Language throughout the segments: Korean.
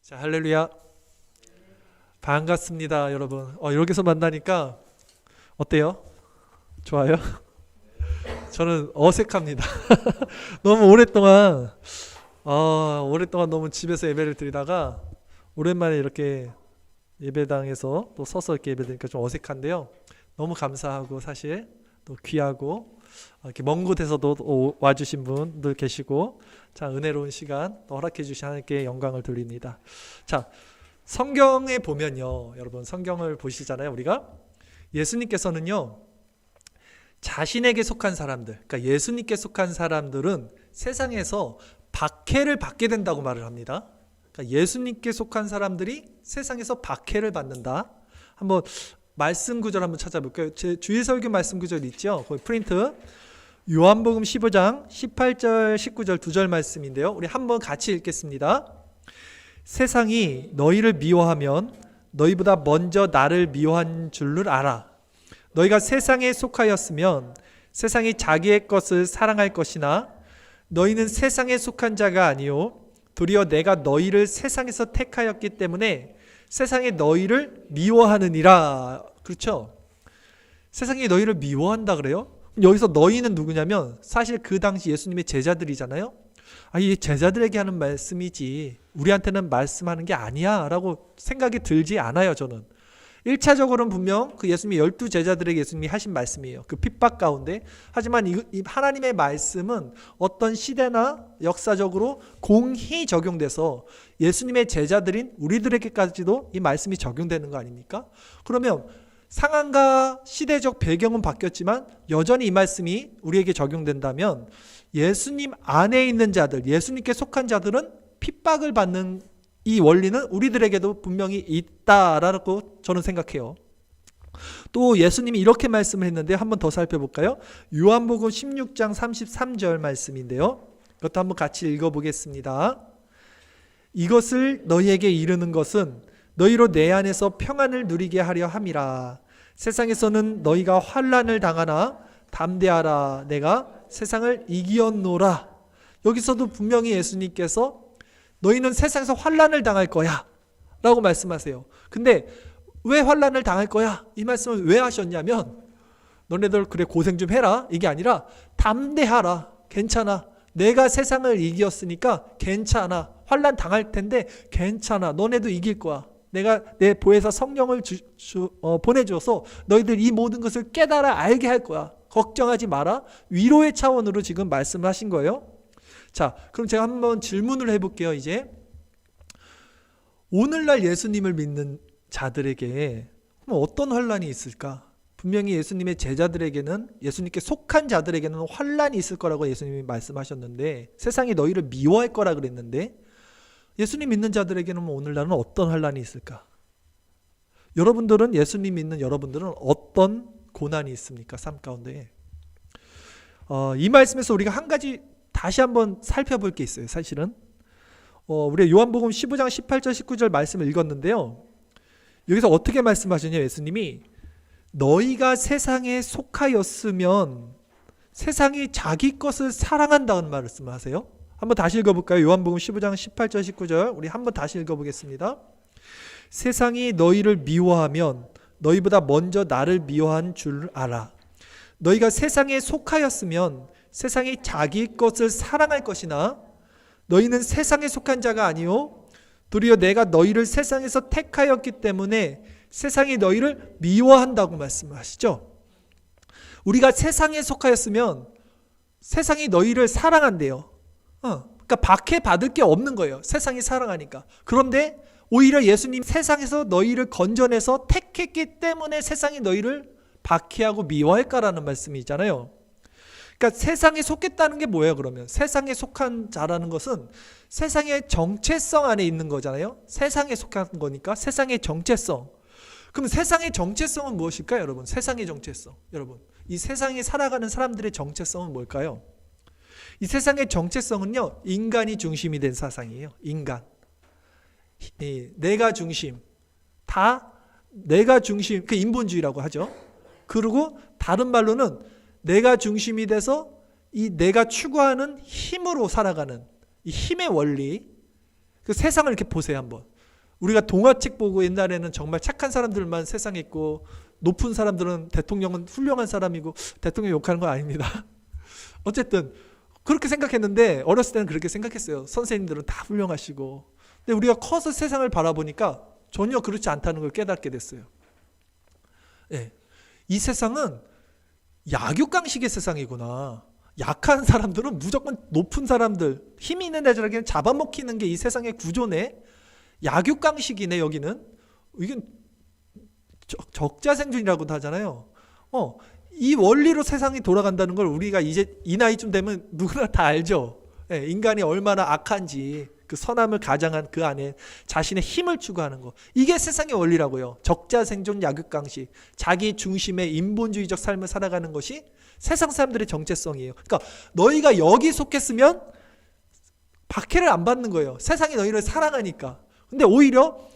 자, 할렐루야. 반갑습니다, 여러분. 여기서 만나니까 어때요? 좋아요? 저는 어색합니다. 너무 오랫동안 너무 집에서 예배를 드리다가 오랜만에 이렇게 예배당에서 또 서서 이렇게 예배 드리니까 좀 어색한데요. 너무 감사하고 사실 또 귀하고 이렇게 먼 곳에서도 와주신 분들 계시고 참 은혜로운 시간 또 허락해 주신 하나님께 영광을 돌립니다. 자, 성경에 보면요, 여러분 성경을 보시잖아요. 우리가 예수님께서는요 자신에게 속한 사람들, 그러니까 예수님께 속한 사람들은 세상에서 박해를 받게 된다고 말을 합니다. 그러니까 예수님께 속한 사람들이 세상에서 박해를 받는다. 한번 말씀 구절 한번 찾아볼까요? 제 주일 설교 말씀 구절 있죠? 거기 프린트. 요한복음 15장 18절 19절 두 절 말씀인데요. 우리 한번 같이 읽겠습니다. 세상이 너희를 미워하면 너희보다 먼저 나를 미워한 줄을 알아. 너희가 세상에 속하였으면 세상이 자기의 것을 사랑할 것이나 너희는 세상에 속한 자가 아니요 도리어 내가 너희를 세상에서 택하였기 때문에 세상이 너희를 미워하느니라. 그렇죠? 세상이 너희를 미워한다 그래요? 여기서 너희는 누구냐면 사실 그 당시 예수님의 제자들이잖아요. 이 제자들에게 하는 말씀이지 우리한테는 말씀하는 게 아니야 라고 생각이 들지 않아요. 저는 1차적으로는 분명 그 예수님이 12 제자들에게 예수님이 하신 말씀이에요. 그 핍박 가운데. 하지만 이 하나님의 말씀은 어떤 시대나 역사적으로 공히 적용돼서 예수님의 제자들인 우리들에게까지도 이 말씀이 적용되는 거 아닙니까? 그러면 상황과 시대적 배경은 바뀌었지만 여전히 이 말씀이 우리에게 적용된다면 예수님 안에 있는 자들, 예수님께 속한 자들은 핍박을 받는 이 원리는 우리들에게도 분명히 있다라고 저는 생각해요. 또 예수님이 이렇게 말씀을 했는데 한번 더 살펴볼까요? 요한복음 16장 33절 말씀인데요. 이것도 한번 같이 읽어보겠습니다. 이것을 너희에게 이르는 것은 너희로 내 안에서 평안을 누리게 하려 함이라. 세상에서는 너희가 환난을 당하나 담대하라. 내가 세상을 이기었노라. 여기서도 분명히 예수님께서 너희는 세상에서 환난을 당할 거야 라고 말씀하세요. 근데 왜 환난을 당할 거야? 이 말씀을 왜 하셨냐면 너네들 그래 고생 좀 해라 이게 아니라 담대하라. 괜찮아. 내가 세상을 이겼으니까 괜찮아. 환난 당할 텐데 괜찮아. 너네도 이길 거야. 내가 내 보혜사 성령을 보내줘서 너희들 이 모든 것을 깨달아 알게 할 거야. 걱정하지 마라. 위로의 차원으로 지금 말씀하신 거예요. 자, 그럼 제가 한번 질문을 해볼게요. 이제 오늘날 예수님을 믿는 자들에게 어떤 환난이 있을까? 분명히 예수님의 제자들에게는, 예수님께 속한 자들에게는 환난이 있을 거라고 예수님이 말씀하셨는데, 세상이 너희를 미워할 거라 그랬는데 예수님 믿는 자들에게는 오늘날은 어떤 환난이 있을까? 여러분들은, 예수님 믿는 여러분들은 어떤 고난이 있습니까? 삶 가운데. 이 말씀에서 우리가 한 가지 다시 한번 살펴볼 게 있어요. 사실은 우리가 요한복음 15장 18절 19절 말씀을 읽었는데요. 여기서 어떻게 말씀하시냐, 예수님이 너희가 세상에 속하였으면 세상이 자기 것을 사랑한다는 말씀을 하세요. 한번 다시 읽어볼까요? 요한복음 15장 18절 19절 우리 한번 다시 읽어보겠습니다. 세상이 너희를 미워하면 너희보다 먼저 나를 미워한 줄 알아. 너희가 세상에 속하였으면 세상이 자기 것을 사랑할 것이나 너희는 세상에 속한 자가 아니요 도리어 내가 너희를 세상에서 택하였기 때문에 세상이 너희를 미워한다고 말씀하시죠. 우리가 세상에 속하였으면 세상이 너희를 사랑한대요. 그러니까 박해받을 게 없는 거예요. 세상이 사랑하니까. 그런데 오히려 예수님 세상에서 너희를 건져내서 택했기 때문에 세상이 너희를 박해하고 미워할까라는 말씀이잖아요. 그러니까 세상에 속했다는 게 뭐예요? 그러면 세상에 속한 자라는 것은 세상의 정체성 안에 있는 거잖아요. 세상에 속한 거니까 세상의 정체성. 그럼 세상의 정체성은 무엇일까요, 여러분? 세상의 정체성. 여러분, 이 세상에 살아가는 사람들의 정체성은 뭘까요? 이 세상의 정체성은요, 인간이 중심이 된 사상이에요. 인간. 내가 중심. 다 내가 중심. 그 인본주의라고 하죠. 그리고 다른 말로는 내가 중심이 돼서 이 내가 추구하는 힘으로 살아가는 이 힘의 원리. 그 세상을 이렇게 보세요, 한번. 우리가 동화책 보고 옛날에는 정말 착한 사람들만 세상에 있고 높은 사람들은 대통령은 훌륭한 사람이고 대통령 욕하는 건 아닙니다. 어쨌든 그렇게 생각했는데 어렸을 때는 그렇게 생각했어요. 선생님들은 다 훌륭하시고. 근데 우리가 커서 세상을 바라보니까 전혀 그렇지 않다는 걸 깨닫게 됐어요. 예. 이 세상은 약육강식의 세상이구나. 약한 사람들은 무조건 높은 사람들, 힘이 있는 애들에게는 잡아먹히는 게 이 세상의 구조네. 약육강식이네. 여기는 이건 적자생존이라고도 하잖아요. 이 원리로 세상이 돌아간다는 걸 우리가 이제 이 나이쯤 되면 누구나 다 알죠. 예, 인간이 얼마나 악한지, 그 선함을 가장한 그 안에 자신의 힘을 추구하는 거. 이게 세상의 원리라고요. 적자생존 약육강식, 자기 중심의 인본주의적 삶을 살아가는 것이 세상 사람들의 정체성이에요. 그러니까 너희가 여기 속했으면 박해를 안 받는 거예요. 세상이 너희를 사랑하니까. 근데 오히려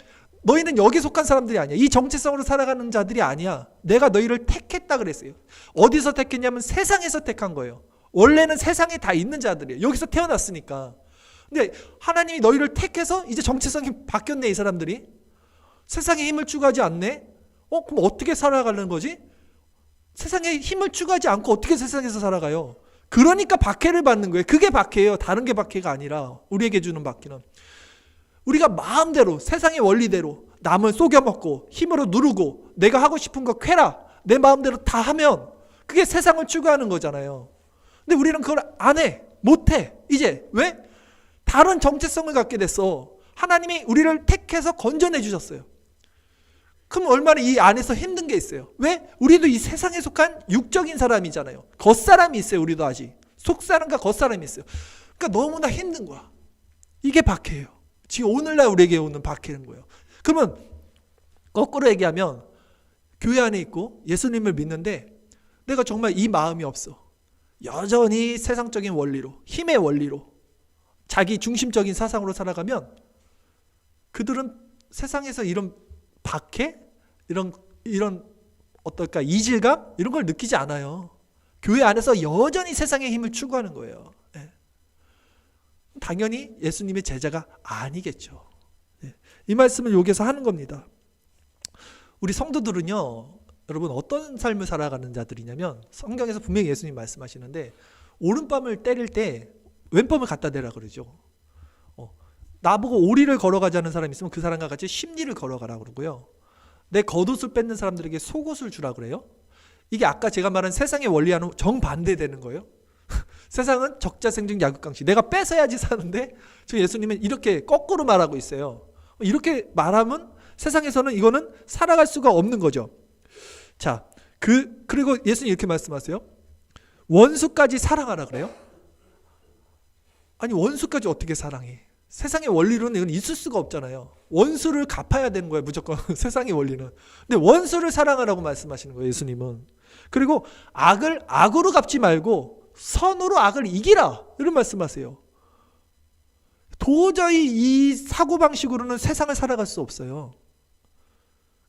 너희는 여기 속한 사람들이 아니야. 이 정체성으로 살아가는 자들이 아니야. 내가 너희를 택했다 그랬어요. 어디서 택했냐면 세상에서 택한 거예요. 원래는 세상에 다 있는 자들이에요. 여기서 태어났으니까. 근데 하나님이 너희를 택해서 이제 정체성이 바뀌었네. 이 사람들이 세상에 힘을 추구하지 않네. 그럼 어떻게 살아가는 거지? 세상에 힘을 추구하지 않고 어떻게 세상에서 살아가요? 그러니까 박해를 받는 거예요. 그게 박해예요. 다른 게 박해가 아니라 우리에게 주는 박해는 우리가 마음대로 세상의 원리대로 남을 속여먹고 힘으로 누르고 내가 하고 싶은 거 쾌라 내 마음대로 다 하면 그게 세상을 추구하는 거잖아요. 근데 우리는 그걸 안 해. 못해. 이제 왜? 다른 정체성을 갖게 됐어. 하나님이 우리를 택해서 건져내 주셨어요. 그럼 얼마나 이 안에서 힘든 게 있어요. 왜? 우리도 이 세상에 속한 육적인 사람이잖아요. 겉사람이 있어요. 우리도 아직 속사람과 겉사람이 있어요. 그러니까 너무나 힘든 거야. 이게 박해예요. 지금 오늘날 우리에게 오는 박해인 거예요. 그러면 거꾸로 얘기하면 교회 안에 있고 예수님을 믿는데 내가 정말 이 마음이 없어. 여전히 세상적인 원리로, 힘의 원리로, 자기 중심적인 사상으로 살아가면 그들은 세상에서 이런 박해, 이런 어떨까 이질감 이런 걸 느끼지 않아요. 교회 안에서 여전히 세상의 힘을 추구하는 거예요. 네. 당연히 예수님의 제자가 아니겠죠. 네. 이 말씀을 여기서 하는 겁니다. 우리 성도들은요, 여러분 어떤 삶을 살아가는 자들이냐면 성경에서 분명히 예수님 말씀하시는데 오른밤을 때릴 때 왼밤을 갖다 대라 그러죠. 나보고 오리를 걸어가자는 사람이 있으면 그 사람과 같이 십리를 걸어가라 그러고요. 내 겉옷을 뺏는 사람들에게 속옷을 주라 그래요. 이게 아까 제가 말한 세상의 원리와는 정반대되는 거예요. 세상은 적자생존 약육강식. 내가 뺏어야지 사는데 저 예수님은 이렇게 거꾸로 말하고 있어요. 이렇게 말하면 세상에서는 이거는 살아갈 수가 없는 거죠. 자, 그리고 예수님 이렇게 말씀하세요. 원수까지 사랑하라 그래요? 아니 원수까지 어떻게 사랑해? 세상의 원리로는 이건 있을 수가 없잖아요. 원수를 갚아야 되는 거예요. 무조건 세상의 원리는. 근데 원수를 사랑하라고 말씀하시는 거예요. 예수님은. 그리고 악을 악으로 갚지 말고 선으로 악을 이기라 이런 말씀하세요. 도저히 이 사고방식으로는 세상을 살아갈 수 없어요.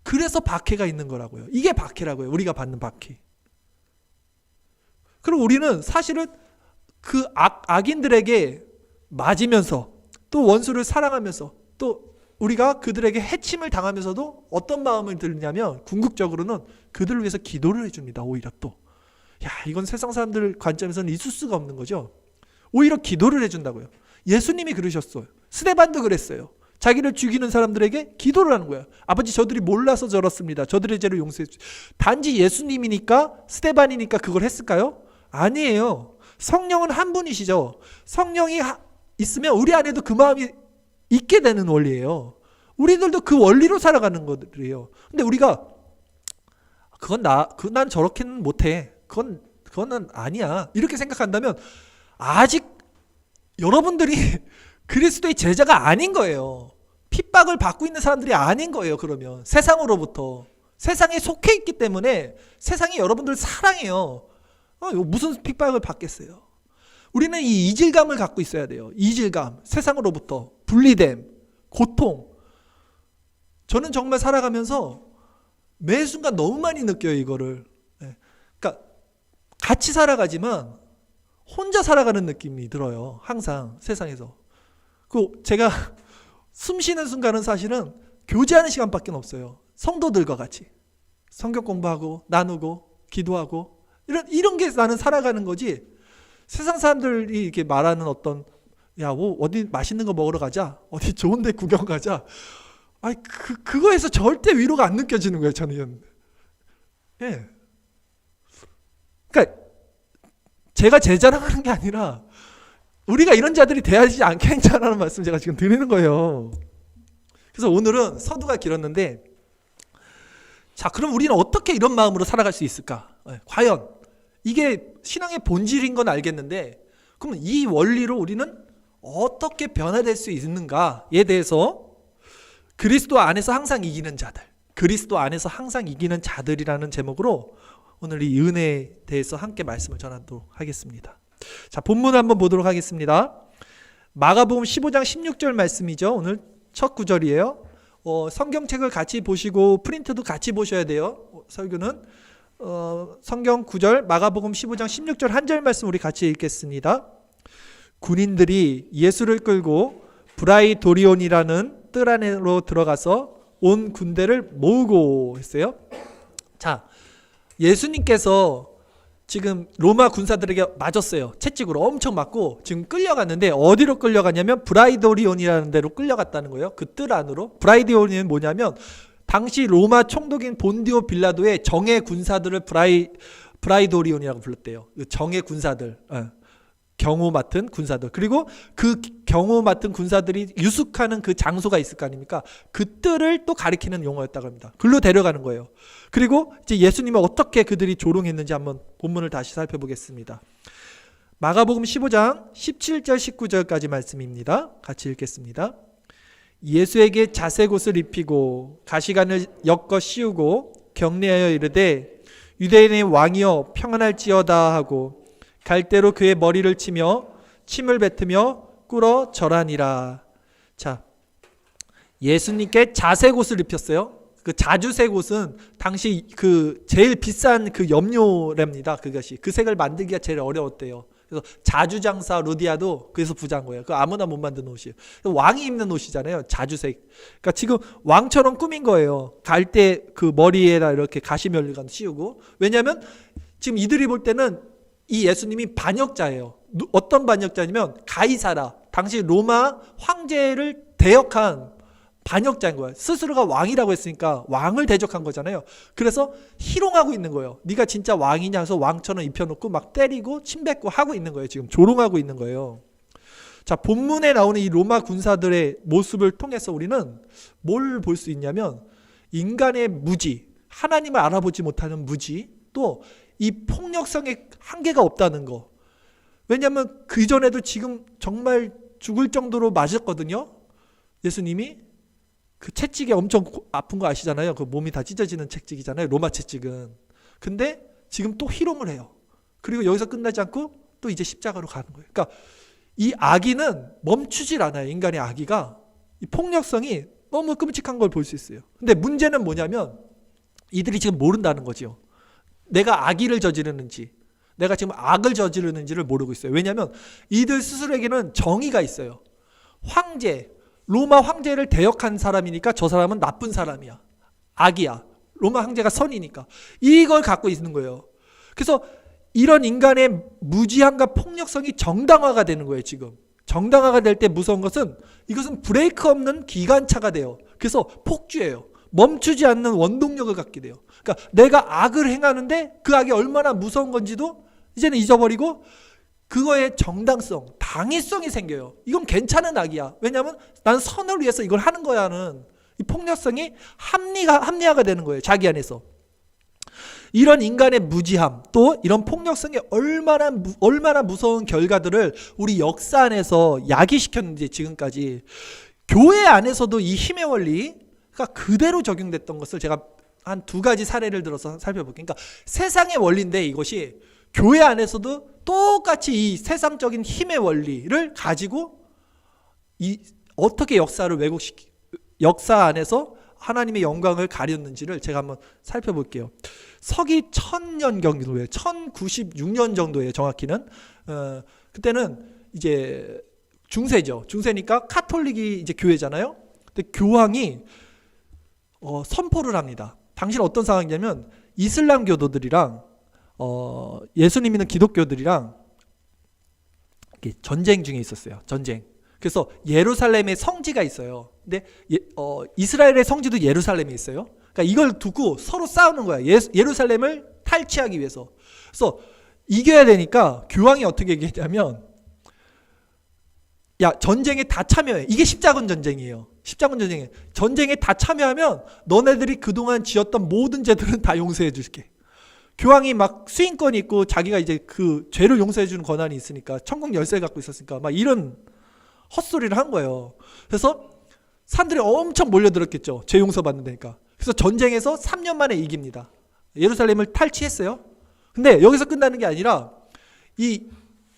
그래서 박해가 있는 거라고요. 이게 박해라고요. 우리가 받는 박해. 그리고 우리는 사실은 그 악인들에게 맞으면서 또 원수를 사랑하면서 또 우리가 그들에게 해침을 당하면서도 어떤 마음을 들냐면 궁극적으로는 그들을 위해서 기도를 해줍니다. 오히려 또. 야, 이건 세상 사람들 관점에서는 있을 수가 없는 거죠. 오히려 기도를 해준다고요. 예수님이 그러셨어요. 스데반도 그랬어요. 자기를 죽이는 사람들에게 기도를 하는 거예요. 아버지 저들이 몰라서 저렇습니다. 저들의 죄를 용서해 주세요. 단지 예수님이니까 스데반이니까 그걸 했을까요? 아니에요. 성령은 한 분이시죠. 성령이 있으면 우리 안에도 그 마음이 있게 되는 원리예요. 우리들도 그 원리로 살아가는 것들이에요. 근데 우리가 난 저렇게는 못해. 그거는 아니야. 이렇게 생각한다면 아직 여러분들이 그리스도의 제자가 아닌 거예요. 핍박을 받고 있는 사람들이 아닌 거예요. 그러면 세상으로부터 세상에 속해 있기 때문에 세상이 여러분들을 사랑해요. 무슨 핍박을 받겠어요. 우리는 이 이질감을 갖고 있어야 돼요. 이질감, 세상으로부터 분리됨, 고통. 저는 정말 살아가면서 매 순간 너무 많이 느껴요. 이거를. 그러니까 같이 살아가지만 혼자 살아가는 느낌이 들어요. 항상 세상에서. 제가 숨 쉬는 순간은 사실은 교제하는 시간밖에 없어요. 성도들과 같이 성경 공부하고 나누고 기도하고 이런 게 나는 살아가는 거지. 세상 사람들이 이렇게 말하는 어떤 뭐 어디 맛있는 거 먹으러 가자, 어디 좋은 데 구경 가자, 아니 그거에서 절대 위로가 안 느껴지는 거예요, 저는. 예. 그러니까 제가 제 자랑하는 게 아니라 우리가 이런 자들이 돼야지 않겠냐라는 말씀 제가 지금 드리는 거예요. 그래서 오늘은 서두가 길었는데, 자, 그럼 우리는 어떻게 이런 마음으로 살아갈 수 있을까? 과연 이게 신앙의 본질인 건 알겠는데, 그럼 이 원리로 우리는 어떻게 변화될 수 있는가에 대해서 그리스도 안에서 항상 이기는 자들, 그리스도 안에서 항상 이기는 자들이라는 제목으로 오늘 이 은혜에 대해서 함께 말씀을 전하도록 하겠습니다. 자, 본문 한번 보도록 하겠습니다. 마가복음 15장 16절 말씀이죠. 오늘 첫 구절이에요. 성경책을 같이 보시고 프린트도 같이 보셔야 돼요. 설교는 성경 구절 마가복음 15장 16절 한 절 말씀 우리 같이 읽겠습니다. 군인들이 예수를 끌고 브라이도리온이라는 뜰 안으로 들어가서 온 군대를 모으고 했어요. 자, 예수님께서 지금 로마 군사들에게 맞았어요. 채찍으로 엄청 맞고 지금 끌려갔는데 어디로 끌려갔냐면 브라이도리온이라는 데로 끌려갔다는 거예요. 그 뜰 안으로. 브라이도리온은 뭐냐면 당시 로마 총독인 본디오 빌라도의 정예 군사들을 브라이도리온이라고 불렀대요. 정예 군사들, 경호 맡은 군사들. 그리고 그 경호 맡은 군사들이 유숙하는 그 장소가 있을 거 아닙니까? 그 뜰을 또 가리키는 용어였다고 합니다. 글로 데려가는 거예요. 그리고 이제 예수님은 어떻게 그들이 조롱했는지 한번 본문을 다시 살펴보겠습니다. 마가복음 15장 17절 19절까지 말씀입니다. 같이 읽겠습니다. 예수에게 자색옷을 입히고 가시관을 엮어 씌우고 격려하여 이르되 유대인의 왕이여 평안할지어다 하고 갈대로 그의 머리를 치며 침을 뱉으며 꿇어 절하니라. 자, 예수님께 자색옷을 입혔어요. 그 자주색 옷은 당시 그 제일 비싼 그 염료랍니다. 그것이 그 색을 만들기가 제일 어려웠대요. 그래서 자주장사 루디아도 그래서 부자인 거예요. 그 아무나 못 만드는 옷이에요. 왕이 입는 옷이잖아요. 자주색. 그러니까 지금 왕처럼 꾸민 거예요. 갈대 그 머리에다 이렇게 가시면류관 씌우고. 왜냐하면 지금 이들이 볼 때는 이 예수님이 반역자예요. 어떤 반역자냐면 가이사라, 당시 로마 황제를 대역한 반역자인 거예요. 스스로가 왕이라고 했으니까 왕을 대적한 거잖아요. 그래서 희롱하고 있는 거예요. 네가 진짜 왕이냐 해서 왕처럼 입혀놓고 막 때리고 침뱉고 하고 있는 거예요. 지금 조롱하고 있는 거예요. 자, 본문에 나오는 이 로마 군사들의 모습을 통해서 우리는 뭘 볼 수 있냐면 인간의 무지, 하나님을 알아보지 못하는 무지, 또 이 폭력성에 한계가 없다는 거. 왜냐하면 그 전에도 지금 정말 죽을 정도로 맞았거든요. 예수님이 그 채찍에 엄청 아픈 거 아시잖아요. 그 몸이 다 찢어지는 채찍이잖아요. 로마 채찍은. 근데 지금 또 희롱을 해요. 그리고 여기서 끝나지 않고 또 이제 십자가로 가는 거예요. 그러니까 이 악의는 멈추질 않아요. 인간의 악의가. 이 폭력성이 너무 끔찍한 걸 볼 수 있어요. 근데 문제는 뭐냐면 이들이 지금 모른다는 거죠. 내가 악의를 저지르는지, 내가 지금 악을 저지르는지를 모르고 있어요. 왜냐하면 이들 스스로에게는 정의가 있어요. 황제, 로마 황제를 대역한 사람이니까 저 사람은 나쁜 사람이야. 악이야. 로마 황제가 선이니까. 이걸 갖고 있는 거예요. 그래서 이런 인간의 무지함과 폭력성이 정당화가 되는 거예요, 지금. 정당화가 될 때 무서운 것은 이것은 브레이크 없는 기관차가 돼요. 그래서 폭주해요. 멈추지 않는 원동력을 갖게 돼요. 그러니까 내가 악을 행하는데 그 악이 얼마나 무서운 건지도 이제는 잊어버리고 그거의 정당성, 당위성이 생겨요. 이건 괜찮은 악이야. 왜냐하면 난 선을 위해서 이걸 하는 거야 하는 이 폭력성이 합리화가 되는 거예요. 자기 안에서. 이런 인간의 무지함, 또 이런 폭력성이 얼마나 무서운 결과들을 우리 역사 안에서 야기시켰는지 지금까지. 교회 안에서도 이 힘의 원리가 그대로 적용됐던 것을 제가 한 2가지 사례를 들어서 살펴볼게요. 그러니까 세상의 원리인데 이것이 교회 안에서도 똑같이 이 세상적인 힘의 원리를 가지고 어떻게 역사를 역사 안에서 하나님의 영광을 가렸는지를 제가 한번 살펴볼게요. 서기 1000년 정도예요. 1096년 정도예요. 정확히는. 그때는 이제 중세죠. 중세니까 카톨릭이 이제 교회잖아요. 근데 교황이 선포를 합니다. 당시는 어떤 상황이냐면 이슬람 교도들이랑 예수님 믿는 기독교들이랑 이렇게 전쟁 중에 있었어요. 전쟁. 그래서 예루살렘에 성지가 있어요. 근데 이스라엘의 성지도 예루살렘에 있어요. 그러니까 이걸 두고 서로 싸우는 거야. 예루살렘을 탈취하기 위해서. 그래서 이겨야 되니까 교황이 어떻게 얘기했냐면, 야, 전쟁에 다 참여해. 이게 십자군 전쟁이에요. 십자군 전쟁에. 전쟁에 다 참여하면 너네들이 그동안 지었던 모든 죄들은 다 용서해 줄게. 교황이 막 수인권이 있고 자기가 이제 그 죄를 용서해 주는 권한이 있으니까, 천국 열쇠 갖고 있었으니까 막 이런 헛소리를 한 거예요. 그래서 사람들이 엄청 몰려들었겠죠. 죄 용서받는다니까. 그래서 전쟁에서 3년 만에 이깁니다. 예루살렘을 탈취했어요. 근데 여기서 끝나는 게 아니라 이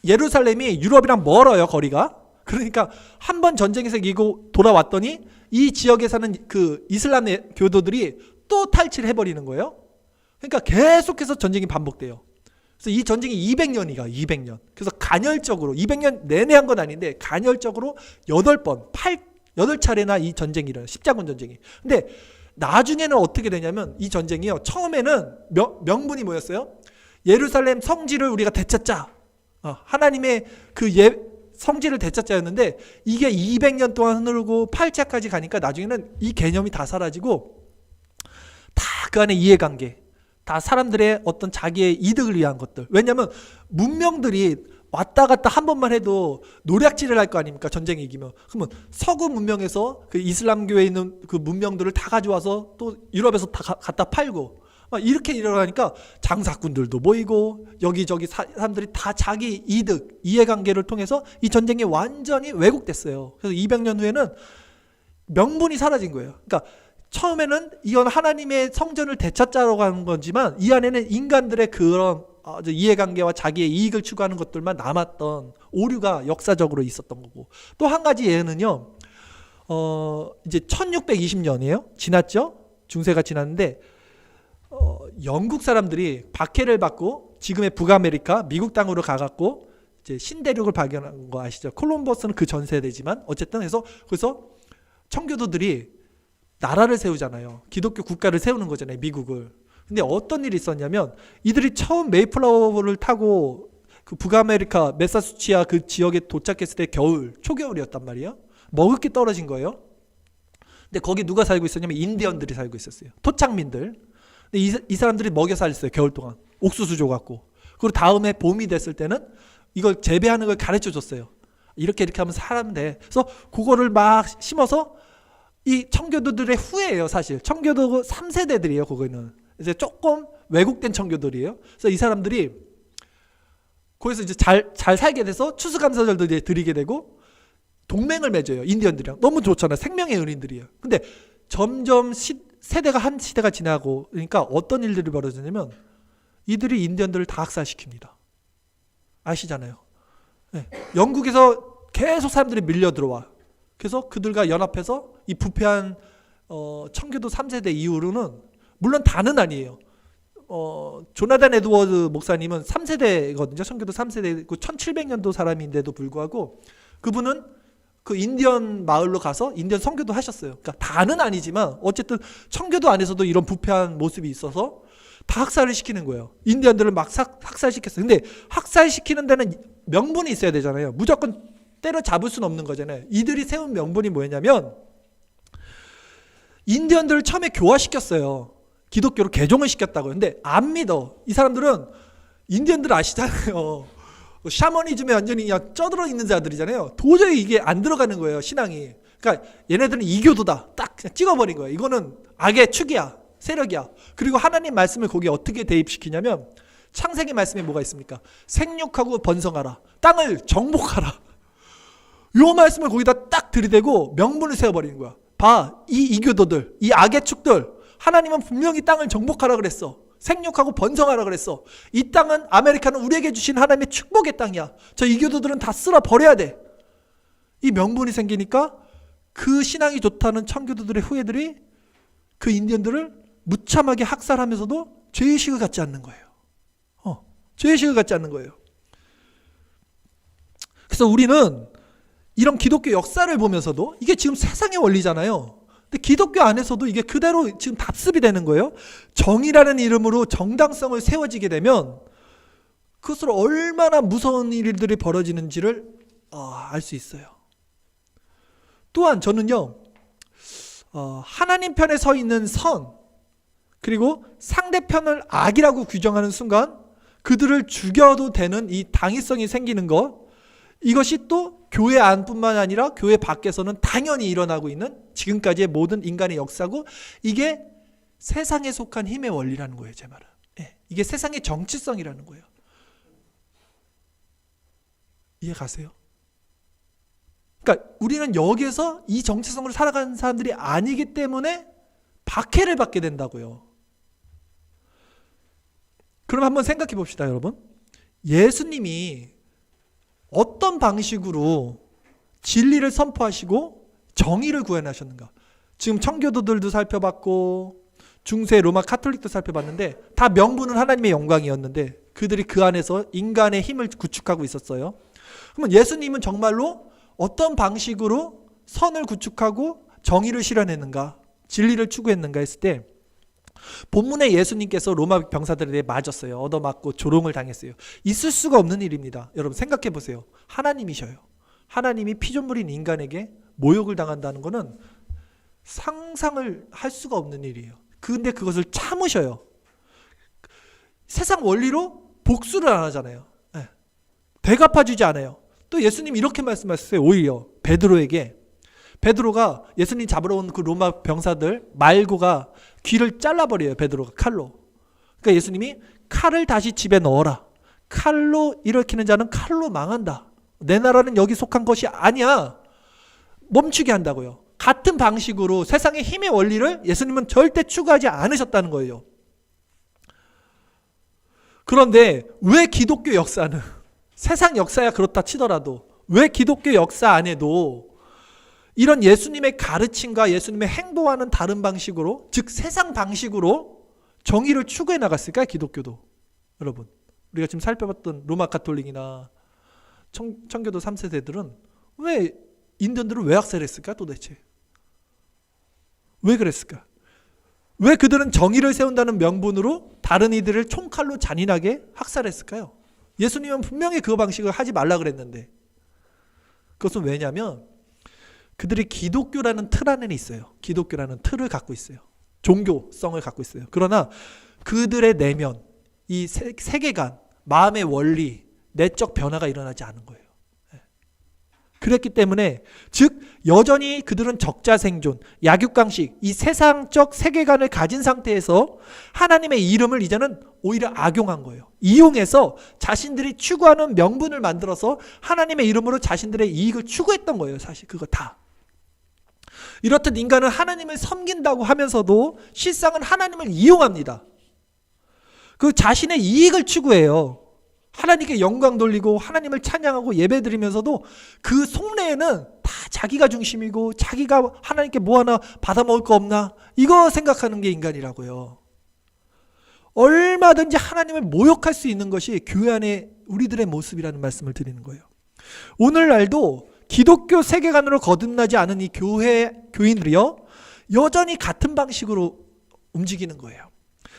예루살렘이 유럽이랑 멀어요, 거리가. 그러니까 한 번 전쟁에서 이기고 돌아왔더니 이 지역에 사는 그 이슬람 교도들이 또 탈취를 해버리는 거예요. 그러니까 계속해서 전쟁이 반복돼요. 그래서 이 전쟁이 200년이 가, 200년. 그래서 간헐적으로 200년 내내 한 건 아닌데 간헐적으로 8차례나 이 전쟁이 일어나요. 십자군 전쟁이. 근데 나중에는 어떻게 되냐면 이 전쟁이요. 처음에는 명분이 뭐였어요? 예루살렘 성지를 우리가 되찾자. 하나님의 그 성지를 되찾자였는데 이게 200년 동안 흐르고 8차까지 가니까 나중에는 이 개념이 다 사라지고 다 그 안에 이해관계, 다 사람들의 어떤 자기의 이득을 위한 것들. 왜냐하면 문명들이 왔다 갔다 한 번만 해도 노략질을 할 거 아닙니까? 전쟁이 이기면. 그러면 서구 문명에서 그 이슬람교에 있는 그 문명들을 다 가져와서 또 유럽에서 다 갖다 팔고 막 이렇게 일어나니까 장사꾼들도 모이고 여기저기 사람들이 다 자기 이득, 이해관계를 통해서 이 전쟁이 완전히 왜곡됐어요. 그래서 200년 후에는 명분이 사라진 거예요. 그러니까 처음에는 이건 하나님의 성전을 되찾자라고 하는 거지만 이 안에는 인간들의 그런 이해관계와 자기의 이익을 추구하는 것들만 남았던 오류가 역사적으로 있었던 거고, 또 한 가지 예는요, 이제 1620년이에요. 지났죠? 중세가 지났는데 영국 사람들이 박해를 받고 지금의 북아메리카 미국 땅으로 가갖고 이제 신대륙을 발견한 거 아시죠? 콜럼버스는 그 전 세대지만 어쨌든 해서 그래서 청교도들이 나라를 세우잖아요. 기독교 국가를 세우는 거잖아요, 미국을. 근데 어떤 일이 있었냐면 이들이 처음 메이플라워를 타고 그 북아메리카 매사추세츠 그 지역에 도착했을 때 초겨울이었단 말이에요. 먹을 게 떨어진 거예요. 근데 거기 누가 살고 있었냐면 인디언들이 살고 있었어요. 토착민들. 근데 이 사람들이 먹여 살렸어요, 겨울 동안. 옥수수 줘갖고. 그리고 다음에 봄이 됐을 때는 이걸 재배하는 걸 가르쳐 줬어요. 이렇게 하면 살면 돼. 그래서 그거를 막 심어서 이 청교도들의 후예예요, 사실. 청교도 3세대들이에요, 그거는. 이제 조금 왜곡된 청교도들이에요. 그래서 이 사람들이 거기서 이제 잘 살게 돼서 추수감사절도 이제 드리게 되고 동맹을 맺어요, 인디언들이랑. 너무 좋잖아요. 생명의 은인들이에요. 근데 점점 한 시대가 지나고 그러니까 어떤 일들이 벌어지냐면 이들이 인디언들을 다 학살시킵니다. 아시잖아요. 네. 영국에서 계속 사람들이 밀려 들어와. 그래서 그들과 연합해서 이 부패한 청교도 3세대 이후로는 물론 다는 아니에요. 조나단 에드워드 목사님은 3세대거든요. 청교도 3세대, 1700년도 사람인데도 불구하고 그분은 그 인디언 마을로 가서 인디언 선교도 하셨어요. 그러니까 다는 아니지만 어쨌든 청교도 안에서도 이런 부패한 모습이 있어서 다 학살을 시키는 거예요. 인디언들을 막 학살시켰어요. 근데 학살시키는 데는 명분이 있어야 되잖아요. 무조건 때려잡을 수는 없는 거잖아요. 이들이 세운 명분이 뭐였냐면 인디언들을 처음에 교화시켰어요. 기독교로 개종을 시켰다고요. 근데 안 믿어. 이 사람들은 인디언들 아시잖아요. 샤머니즘에 완전히 그냥 쩌들어 있는 자들이잖아요. 도저히 이게 안 들어가는 거예요, 신앙이. 그러니까 얘네들은 이교도다. 딱 찍어버린 거예요. 이거는 악의 축이야, 세력이야. 그리고 하나님 말씀을 거기에 어떻게 대입시키냐면 창세기 말씀에 뭐가 있습니까? 생육하고 번성하라. 땅을 정복하라. 이 말씀을 거기다 딱 들이대고 명분을 세워버리는 거야. 봐, 이 이교도들, 이 악의 축들, 하나님은 분명히 땅을 정복하라 그랬어. 생육하고 번성하라 그랬어. 이 땅은 아메리카는 우리에게 주신 하나님의 축복의 땅이야. 저 이교도들은 다 쓸어 버려야 돼. 이 명분이 생기니까 그 신앙이 좋다는 청교도들의 후예들이 그 인디언들을 무참하게 학살하면서도 죄의식을 갖지 않는 거예요. 죄의식을 갖지 않는 거예요. 그래서 우리는 이런 기독교 역사를 보면서도 이게 지금 세상의 원리잖아요. 근데 기독교 안에서도 이게 그대로 지금 답습이 되는 거예요. 정의라는 이름으로 정당성을 세워지게 되면 그것으로 얼마나 무서운 일들이 벌어지는지를 알 수 있어요. 또한 저는요, 하나님 편에 서 있는 선, 그리고 상대편을 악이라고 규정하는 순간 그들을 죽여도 되는 이 당위성이 생기는 것, 이것이 또 교회 안뿐만 아니라 교회 밖에서는 당연히 일어나고 있는 지금까지의 모든 인간의 역사고, 이게 세상에 속한 힘의 원리라는 거예요. 제 말은. 이게 세상의 정치성이라는 거예요. 이해 가세요? 그러니까 우리는 여기에서 이 정체성으로 살아가는 사람들이 아니기 때문에 박해를 받게 된다고요. 그럼 한번 생각해 봅시다, 여러분. 예수님이 어떤 방식으로 진리를 선포하시고 정의를 구현하셨는가? 지금 청교도들도 살펴봤고 중세 로마 카톨릭도 살펴봤는데 다 명분은 하나님의 영광이었는데 그들이 그 안에서 인간의 힘을 구축하고 있었어요. 그러면 예수님은 정말로 어떤 방식으로 선을 구축하고 정의를 실현했는가, 진리를 추구했는가 했을 때 본문에 예수님께서 로마 병사들에 대해 맞았어요. 얻어맞고 조롱을 당했어요. 있을 수가 없는 일입니다. 여러분 생각해 보세요. 하나님이셔요. 하나님이 피조물인 인간에게 모욕을 당한다는 것은 상상을 할 수가 없는 일이에요. 근데 그것을 참으셔요. 세상 원리로 복수를 안 하잖아요. 대갚아주지 않아요. 또 예수님 이렇게 말씀하셨어요. 오히려 베드로에게, 베드로가 예수님 잡으러 온 그 로마 병사들 말고가 귀를 잘라버려요. 베드로가 칼로. 그러니까 예수님이 칼을 다시 집에 넣어라. 칼로 일으키는 자는 칼로 망한다. 내 나라는 여기 속한 것이 아니야. 멈추게 한다고요. 같은 방식으로 세상의 힘의 원리를 예수님은 절대 추구하지 않으셨다는 거예요. 그런데 왜 기독교 역사는, 세상 역사야 그렇다 치더라도 왜 기독교 역사 안에도 이런 예수님의 가르침과 예수님의 행보와는 다른 방식으로, 즉 세상 방식으로 정의를 추구해 나갔을까요? 기독교도. 여러분, 우리가 지금 살펴봤던 로마 가톨릭이나 청교도 3세대들은 왜 인던들을 왜 학살했을까 도대체? 왜 그랬을까? 왜 그들은 정의를 세운다는 명분으로 다른 이들을 총칼로 잔인하게 학살했을까요? 예수님은 분명히 그 방식을 하지 말라 그랬는데, 그것은 왜냐하면 그들이 기독교라는 틀 안에 있어요. 기독교라는 틀을 갖고 있어요. 종교성을 갖고 있어요. 그러나 그들의 내면, 이 세계관, 마음의 원리, 내적 변화가 일어나지 않은 거예요. 그랬기 때문에 즉 여전히 그들은 적자생존, 약육강식, 이 세상적 세계관을 가진 상태에서 하나님의 이름을 이제는 오히려 악용한 거예요. 이용해서 자신들이 추구하는 명분을 만들어서 하나님의 이름으로 자신들의 이익을 추구했던 거예요. 사실 그거 다. 이렇듯 인간은 하나님을 섬긴다고 하면서도 실상은 하나님을 이용합니다. 그 자신의 이익을 추구해요. 하나님께 영광 돌리고 하나님을 찬양하고 예배드리면서도 그 속내에는 다 자기가 중심이고 자기가 하나님께 뭐 하나 받아먹을 거 없나 이거 생각하는 게 인간이라고요. 얼마든지 하나님을 모욕할 수 있는 것이 교회 안에 우리들의 모습이라는 말씀을 드리는 거예요. 오늘날도 기독교 세계관으로 거듭나지 않은 이 교인들이요, 여전히 같은 방식으로 움직이는 거예요.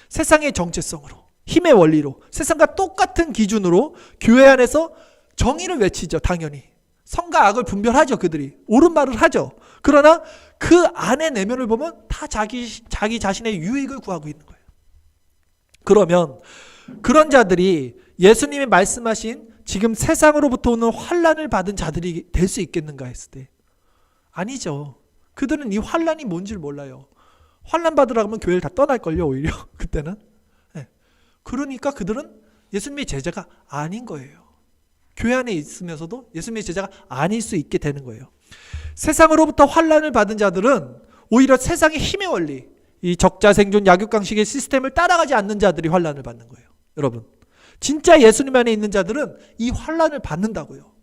세상의 정체성으로, 힘의 원리로, 세상과 똑같은 기준으로 교회 안에서 정의를 외치죠. 당연히 선과 악을 분별하죠. 그들이 옳은 말을 하죠. 그러나 그 안의 내면을 보면 다 자기 자신의 유익을 구하고 있는 거예요. 그러면 그런 자들이 예수님이 말씀하신 지금 세상으로부터 오는 환난을 받은 자들이 될 수 있겠는가 했을 때 아니죠. 그들은 이 환난이 뭔지를 몰라요. 환난 받으라고 하면 교회를 다 떠날걸요. 오히려 그때는. 그러니까 그들은 예수님의 제자가 아닌 거예요. 교회 안에 있으면서도 예수님의 제자가 아닐 수 있게 되는 거예요. 세상으로부터 환난을 받은 자들은 오히려 세상의 힘의 원리, 이 적자생존 약육강식의 시스템을 따라가지 않는 자들이 환난을 받는 거예요. 여러분, 진짜 예수님 안에 있는 자들은 이 환난을 받는다고요.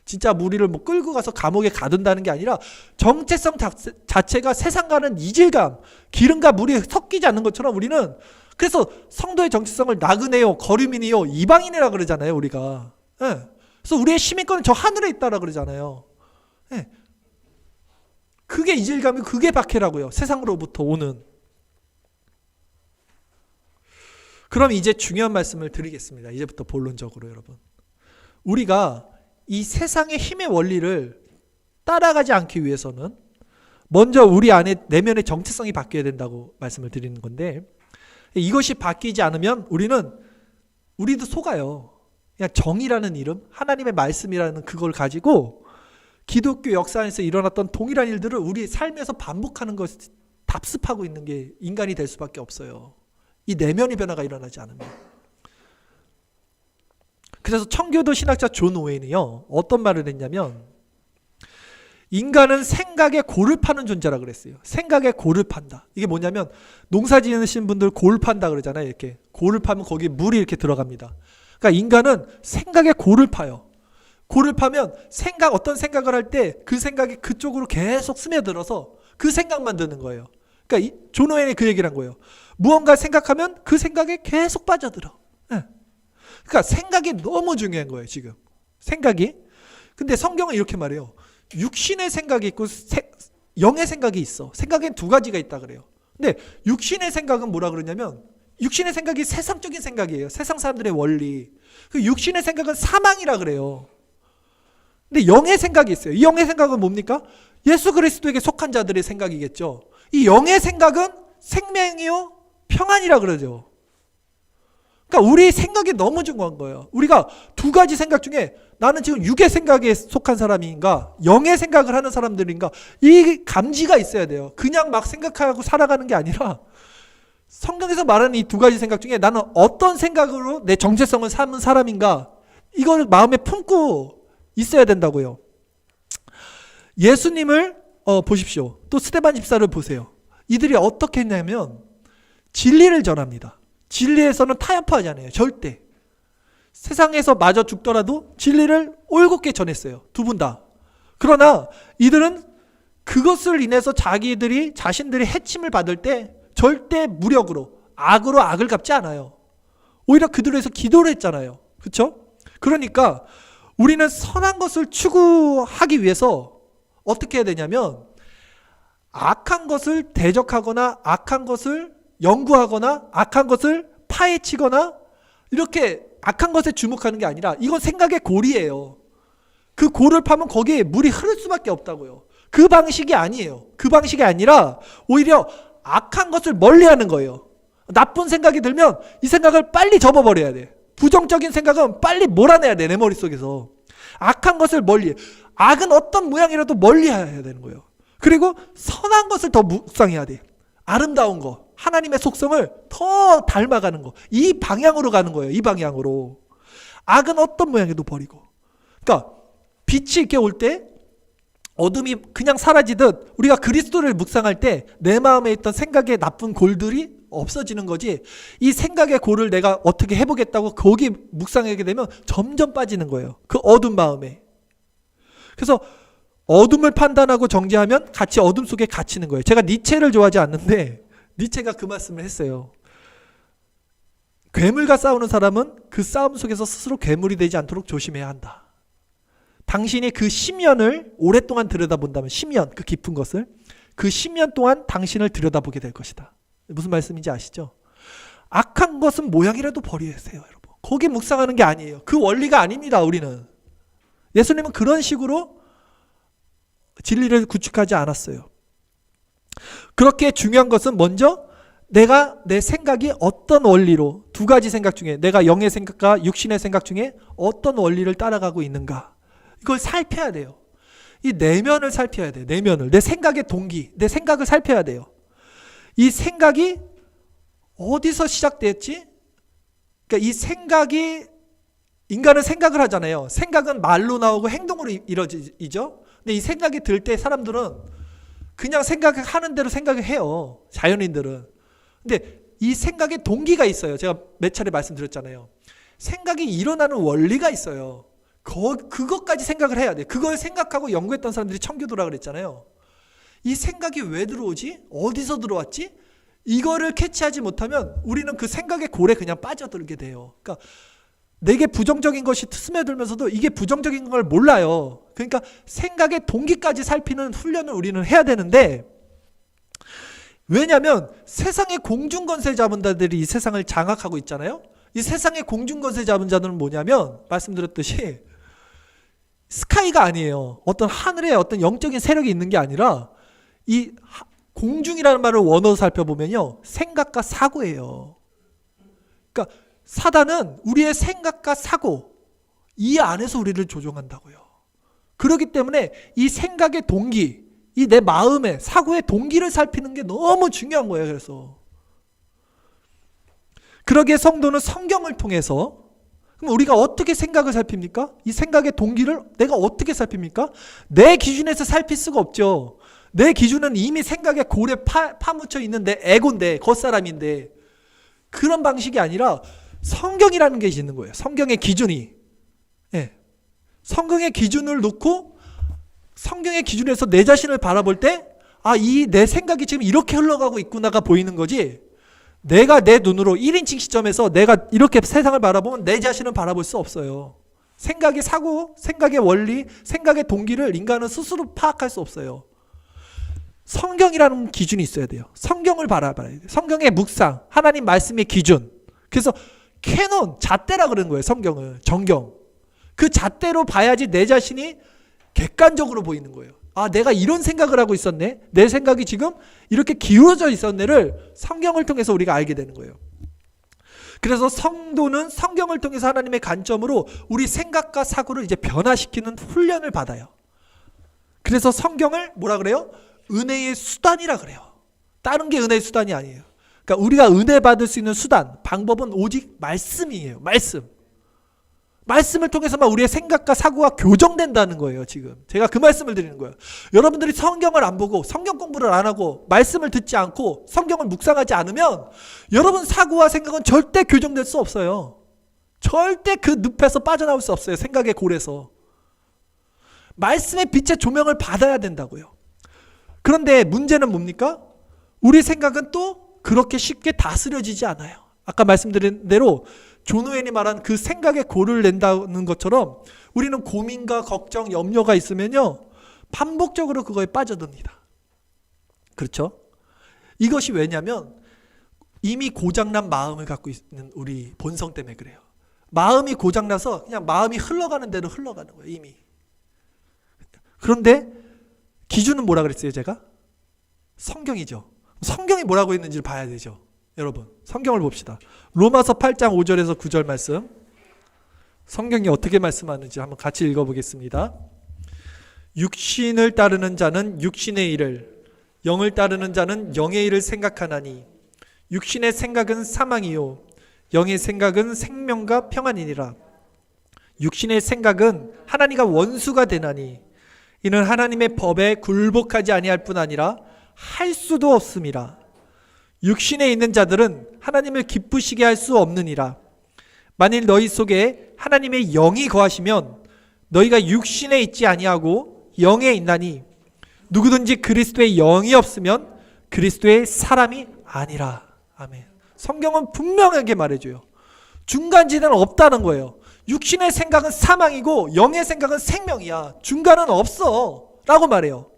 진짜 무리를 뭐 끌고 가서 감옥에 가둔다는 게 아니라 정체성 자체가 세상과는 이질감, 기름과 물이 섞이지 않는 것처럼 우리는, 그래서 성도의 정체성을 나그네요, 거류민이요, 이방인이라 그러잖아요, 우리가. 그래서 우리의 시민권은 저 하늘에 있다라 그러잖아요. 그게 이질감이, 그게 박해라고요. 세상으로부터 오는. 그럼 이제 중요한 말씀을 드리겠습니다. 이제부터 본론적으로 여러분. 우리가 이 세상의 힘의 원리를 따라가지 않기 위해서는 먼저 우리 안에 내면의 정체성이 바뀌어야 된다고 말씀을 드리는 건데, 이것이 바뀌지 않으면 우리도 속아요. 그냥 정이라는 이름, 하나님의 말씀이라는 그걸 가지고 기독교 역사 안에서 일어났던 동일한 일들을 우리 삶에서 반복하는 것을 답습하고 있는 게 인간이 될 수밖에 없어요. 이 내면의 변화가 일어나지 않으면. 그래서 청교도 신학자 존 오웬이요, 어떤 말을 했냐면, 인간은 생각에 골을 파는 존재라 그랬어요. 생각에 골을 판다. 이게 뭐냐면, 농사 지으신 분들 골 판다 그러잖아요. 이렇게 골을 파면 거기에 물이 이렇게 들어갑니다. 그러니까 인간은 생각에 골을 파요. 골을 파면 어떤 생각을 할 때 그 생각이 그쪽으로 계속 스며들어서 그 생각만 드는 거예요. 그러니까 존 오웬이 그 얘기를 한 거예요. 무언가 생각하면 그 생각에 계속 빠져들어. 그러니까 생각이 너무 중요한 거예요, 지금. 생각이. 근데 성경은 이렇게 말해요. 육신의 생각이 있고 영의 생각이 있어. 생각엔 두 가지가 있다 그래요. 근데 육신의 생각은 뭐라 그러냐면, 육신의 생각이 세상적인 생각이에요. 세상 사람들의 원리. 그 육신의 생각은 사망이라 그래요. 근데 영의 생각이 있어요. 이 영의 생각은 뭡니까? 예수 그리스도에게 속한 자들의 생각이겠죠. 이 영의 생각은 생명이요 평안이라 그러죠. 그러니까 우리 생각이 너무 중요한 거예요. 우리가 두 가지 생각 중에 나는 지금 육의 생각에 속한 사람인가, 영의 생각을 하는 사람들인가, 이 감지가 있어야 돼요. 그냥 막 생각하고 살아가는 게 아니라 성경에서 말하는 이 두 가지 생각 중에 나는 어떤 생각으로 내 정체성을 삼은 사람인가, 이걸 마음에 품고 있어야 된다고요. 예수님을 보십시오. 또 스데반 집사를 보세요. 이들이 어떻게 했냐면 진리를 전합니다. 진리에서는 타협하지 않아요. 절대. 세상에서 마저 죽더라도 진리를 올곧게 전했어요. 두 분 다. 그러나 이들은 그것을 인해서 자신들이 해침을 받을 때 절대 무력으로, 악으로 악을 갚지 않아요. 오히려 그들에서 기도를 했잖아요. 그렇죠? 그러니까 우리는 선한 것을 추구하기 위해서 어떻게 해야 되냐면, 악한 것을 대적하거나 악한 것을 연구하거나 악한 것을 파헤치거나 이렇게 악한 것에 주목하는 게 아니라, 이건 생각의 골이에요. 그 골을 파면 거기에 물이 흐를 수밖에 없다고요. 그 방식이 아니에요. 그 방식이 아니라 오히려 악한 것을 멀리하는 거예요. 나쁜 생각이 들면 이 생각을 빨리 접어버려야 돼. 부정적인 생각은 빨리 몰아내야 돼, 내 머릿속에서. 악한 것을 멀리, 악은 어떤 모양이라도 멀리해야 되는 거예요. 그리고 선한 것을 더 묵상해야 돼. 아름다운 거, 하나님의 속성을 더 닮아가는 거, 이 방향으로 가는 거예요. 이 방향으로. 악은 어떤 모양에도 버리고. 그러니까 빛이 이렇게 올 때 어둠이 그냥 사라지듯, 우리가 그리스도를 묵상할 때 내 마음에 있던 생각의 나쁜 골들이 없어지는 거지, 이 생각의 골을 내가 어떻게 해보겠다고 거기 묵상하게 되면 점점 빠지는 거예요. 그 어둠 마음에. 그래서 어둠을 판단하고 정죄하면 같이 어둠 속에 갇히는 거예요. 제가 니체를 좋아하지 않는데 니체가 그 말씀을 했어요. 괴물과 싸우는 사람은 그 싸움 속에서 스스로 괴물이 되지 않도록 조심해야 한다. 당신이 그 심연을 오랫동안 들여다본다면, 심연, 그 깊은 것을, 그 심연 동안 당신을 들여다보게 될 것이다. 무슨 말씀인지 아시죠? 악한 것은 모양이라도 버리세요, 여러분. 거기 묵상하는 게 아니에요. 그 원리가 아닙니다, 우리는. 예수님은 그런 식으로 진리를 구축하지 않았어요. 그렇게 중요한 것은 먼저 내 생각이 어떤 원리로, 두 가지 생각 중에, 내가 영의 생각과 육신의 생각 중에 어떤 원리를 따라가고 있는가, 이걸 살펴야 돼요. 이 내면을 살펴야 돼요. 내면을. 내 생각의 동기, 내 생각을 살펴야 돼요. 이 생각이 어디서 시작됐지? 그러니까 이 생각이, 인간은 생각을 하잖아요. 생각은 말로 나오고 행동으로 이루어지죠. 근데 이 생각이 들 때 사람들은 그냥 생각하는 대로 생각을 해요. 자연인들은. 근데 이 생각의 동기가 있어요. 제가 몇 차례 말씀드렸잖아요. 생각이 일어나는 원리가 있어요. 그것까지 생각을 해야 돼. 그걸 생각하고 연구했던 사람들이 청교도라 그랬잖아요. 이 생각이 왜 들어오지? 어디서 들어왔지? 이거를 캐치하지 못하면 우리는 그 생각의 골에 그냥 빠져들게 돼요. 그러니까 내게 부정적인 것이 스며들면서도 이게 부정적인 걸 몰라요. 그러니까 생각의 동기까지 살피는 훈련을 우리는 해야 되는데, 왜냐하면 세상의 공중권세 잡은 자들이 이 세상을 장악하고 있잖아요. 이 세상의 공중권세 잡은 자들은 뭐냐면, 말씀드렸듯이 스카이가 아니에요. 어떤 하늘에 어떤 영적인 세력이 있는 게 아니라, 이 공중이라는 말을 원어로 살펴보면요, 생각과 사고예요. 그러니까 사단은 우리의 생각과 사고, 이 안에서 우리를 조종한다고요. 그렇기 때문에 이 생각의 동기, 이 내 마음의 사고의 동기를 살피는 게 너무 중요한 거예요. 그래서 그러기에 성도는 성경을 통해서, 그럼 우리가 어떻게 생각을 살핍니까? 이 생각의 동기를 내가 어떻게 살핍니까? 내 기준에서 살필 수가 없죠. 내 기준은 이미 생각의 골에 파묻혀 있는데, 에고인데, 겉사람인데, 그런 방식이 아니라 성경이라는 게 있는 거예요. 성경의 기준이. 예. 성경의 기준을 놓고 성경의 기준에서 내 자신을 바라볼 때, 아, 이 내 생각이 지금 이렇게 흘러가고 있구나가 보이는 거지, 내가 내 눈으로 1인칭 시점에서 내가 이렇게 세상을 바라보면 내 자신을 바라볼 수 없어요. 생각의 사고, 생각의 원리, 생각의 동기를 인간은 스스로 파악할 수 없어요. 성경이라는 기준이 있어야 돼요. 성경을 바라봐야 돼요. 성경의 묵상, 하나님 말씀의 기준. 그래서 캐논, 잣대라 그러는 거예요. 성경을, 정경. 그 잣대로 봐야지 내 자신이 객관적으로 보이는 거예요. 아, 내가 이런 생각을 하고 있었네. 내 생각이 지금 이렇게 기울어져 있었네를 성경을 통해서 우리가 알게 되는 거예요. 그래서 성도는 성경을 통해서 하나님의 관점으로 우리 생각과 사고를 이제 변화시키는 훈련을 받아요. 그래서 성경을 뭐라 그래요? 은혜의 수단이라 그래요. 다른 게 은혜의 수단이 아니에요. 그러니까 우리가 은혜 받을 수 있는 수단, 방법은 오직 말씀이에요. 말씀을 통해서만 우리의 생각과 사고가 교정된다는 거예요. 지금 제가 그 말씀을 드리는 거예요. 여러분들이 성경을 안 보고 성경 공부를 안 하고 말씀을 듣지 않고 성경을 묵상하지 않으면 여러분 사고와 생각은 절대 교정될 수 없어요. 절대 그 늪에서 빠져나올 수 없어요. 생각의 골에서. 말씀의 빛의 조명을 받아야 된다고요. 그런데 문제는 뭡니까? 우리 생각은 또 그렇게 쉽게 다스려지지 않아요. 아까 말씀드린 대로 존 오웬이 말한 그 생각의 골을 낸다는 것처럼 우리는 고민과 걱정, 염려가 있으면요, 반복적으로 그거에 빠져듭니다. 그렇죠? 이것이 왜냐면 이미 고장난 마음을 갖고 있는 우리 본성 때문에 그래요. 마음이 고장나서 그냥 마음이 흘러가는 대로 흘러가는 거예요. 이미. 그런데 기준은 뭐라 그랬어요, 제가? 성경이죠. 성경이 뭐라고 했는지를 봐야 되죠. 여러분, 성경을 봅시다. 로마서 8장 5절에서 9절 말씀. 성경이 어떻게 말씀하는지 한번 같이 읽어보겠습니다. 육신을 따르는 자는 육신의 일을, 영을 따르는 자는 영의 일을 생각하나니 육신의 생각은 사망이요 영의 생각은 생명과 평안이니라. 육신의 생각은 하나님과 원수가 되나니 이는 하나님의 법에 굴복하지 아니할 뿐 아니라 할 수도 없음이라. 육신에 있는 자들은 하나님을 기쁘시게 할 수 없느니라. 만일 너희 속에 하나님의 영이 거하시면 너희가 육신에 있지 아니하고 영에 있나니 누구든지 그리스도의 영이 없으면 그리스도의 사람이 아니라. 아멘. 성경은 분명하게 말해줘요. 중간지대는 없다는 거예요. 육신의 생각은 사망이고 영의 생각은 생명이야. 중간은 없어 라고 말해요.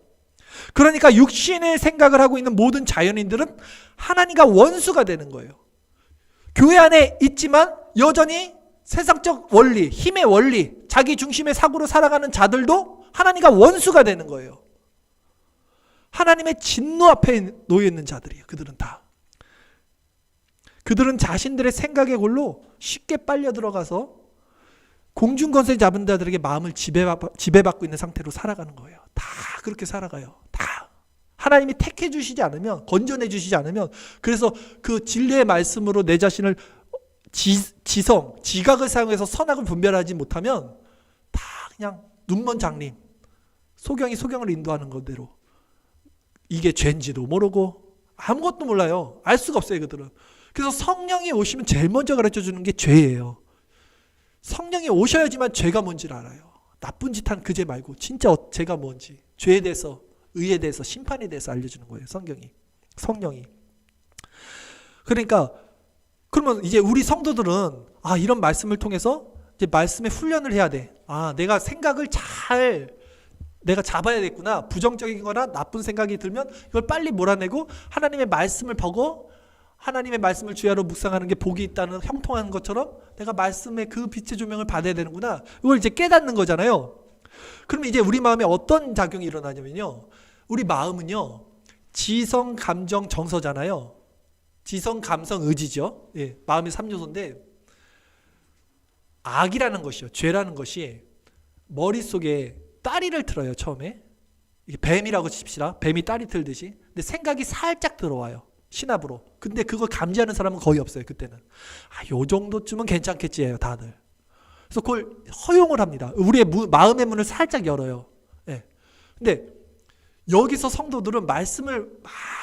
그러니까 육신의 생각을 하고 있는 모든 자연인들은 하나님과 원수가 되는 거예요. 교회 안에 있지만 여전히 세상적 원리, 힘의 원리, 자기 중심의 사고로 살아가는 자들도 하나님과 원수가 되는 거예요. 하나님의 진노 앞에 놓여 있는 자들이에요. 그들은 다. 그들은 자신들의 생각의 골로 쉽게 빨려 들어가서 공중권세 잡은 자들에게 마음을 지배받고 있는 상태로 살아가는 거예요. 다 그렇게 살아가요. 다. 하나님이 택해 주시지 않으면, 건져내 주시지 않으면, 그래서 그 진리의 말씀으로 내 자신을 지각을 사용해서 선악을 분별하지 못하면 다 그냥 눈먼 장님, 소경이 소경을 인도하는 것대로 이게 죄인지도 모르고 아무것도 몰라요. 알 수가 없어요, 그들은. 그래서 성령이 오시면 제일 먼저 가르쳐 주는 게 죄예요. 성령이 오셔야지만 죄가 뭔지를 알아요. 나쁜 짓 한 그 죄 말고 진짜 죄가 뭔지, 죄에 대해서, 의에 대해서, 심판에 대해서 알려주는 거예요. 성령이. 그러니까 그러면 이제 우리 성도들은 이런 말씀을 통해서 이제 말씀의 훈련을 해야 돼. 내가 생각을 잘 내가 잡아야겠구나. 부정적인 거나 나쁜 생각이 들면 이걸 빨리 몰아내고 하나님의 말씀을 보고 하나님의 말씀을 주야로 묵상하는 게 복이 있다는 형통한 것처럼 내가 말씀의 그 빛의 조명을 받아야 되는구나. 이걸 이제 깨닫는 거잖아요. 그러면 이제 우리 마음에 어떤 작용이 일어나냐면요. 우리 마음은요. 지성, 감정, 정서잖아요. 지성, 감성, 의지죠. 예, 마음의 3요소인데 악이라는 것이요. 죄라는 것이 머릿속에 따리를 틀어요. 처음에. 이게 뱀이라고 칩시다. 뱀이 따리 틀듯이. 근데 생각이 살짝 들어와요. 신압으로. 근데 그걸 감지하는 사람은 거의 없어요. 그때는. 요 정도쯤은 괜찮겠지 해요. 다들. 그래서 그걸 허용을 합니다. 우리의 마음의 문을 살짝 열어요. 예. 근데 여기서 성도들은 말씀을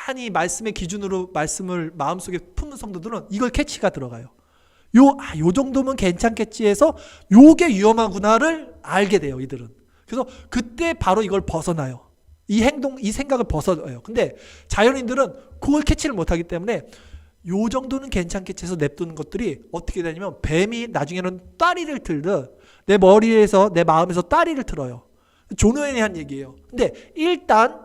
많이 말씀의 기준으로 말씀을 마음속에 품는 성도들은 이걸 캐치가 들어가요. 요 정도면 괜찮겠지 해서 요게 위험하구나를 알게 돼요. 이들은. 그래서 그때 바로 이걸 벗어나요. 이 생각을 벗어요. 근데 자연인들은 그걸 캐치를 못하기 때문에 요 정도는 괜찮겠지 해서 냅두는 것들이 어떻게 되냐면 뱀이 나중에는 따리를 틀듯 내 머리에서 내 마음에서 따리를 틀어요. 존 오웬이 한 얘기예요. 근데 일단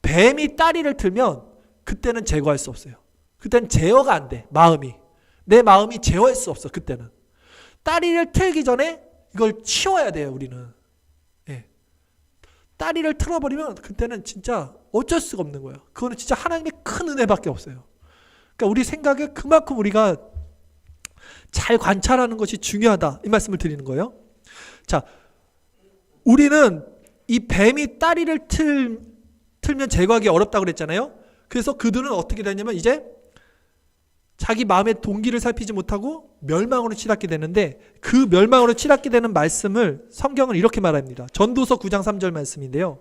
뱀이 따리를 틀면 그때는 제거할 수 없어요. 그때는 제어가 안 돼. 마음이. 내 마음이 제어할 수 없어. 그때는. 따리를 틀기 전에 이걸 치워야 돼요. 우리는. 예. 따리를 틀어버리면 그때는 진짜 어쩔 수가 없는 거예요. 그거는 진짜 하나님의 큰 은혜밖에 없어요. 그러니까 우리 생각에 그만큼 우리가 잘 관찰하는 것이 중요하다. 이 말씀을 드리는 거예요. 자, 우리는 이 뱀이 따리를 틀면 제거하기 어렵다고 그랬잖아요. 그래서 그들은 어떻게 되냐면 이제 자기 마음의 동기를 살피지 못하고 멸망으로 치닫게 되는데 그 멸망으로 치닫게 되는 말씀을 성경은 이렇게 말합니다. 전도서 9장 3절 말씀인데요.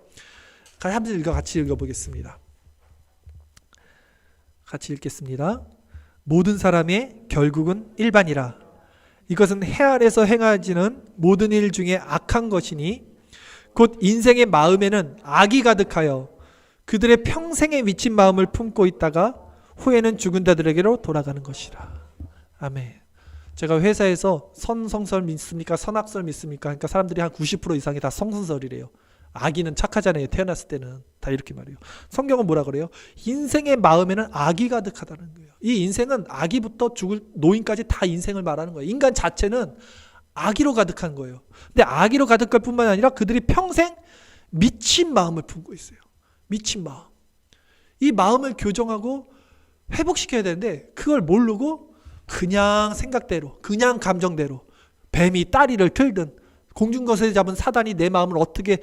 같이 읽어보겠습니다. 같이 읽겠습니다. 모든 사람의 결국은 일반이라. 이것은 해 아래서 행하지는 모든 일 중에 악한 것이니 곧 인생의 마음에는 악이 가득하여 그들의 평생에 미친 마음을 품고 있다가 후에는 죽은 자들에게로 돌아가는 것이라. 아멘. 제가 회사에서 선성설 믿습니까? 선악설 믿습니까? 그러니까 사람들이 한 90% 이상이 다 성선설이래요. 아기는 착하잖아요. 태어났을 때는. 다 이렇게 말해요. 성경은 뭐라 그래요? 인생의 마음에는 악이 가득하다는 거예요. 이 인생은 아기부터 죽을 노인까지 다 인생을 말하는 거예요. 인간 자체는 악의로 가득한 거예요. 근데 악의로 가득할 뿐만 아니라 그들이 평생 미친 마음을 품고 있어요. 미친 마음. 이 마음을 교정하고 회복시켜야 되는데 그걸 모르고 그냥 생각대로, 그냥 감정대로 뱀이 따리를 틀든 공중거스에 잡은 사단이 내 마음을 어떻게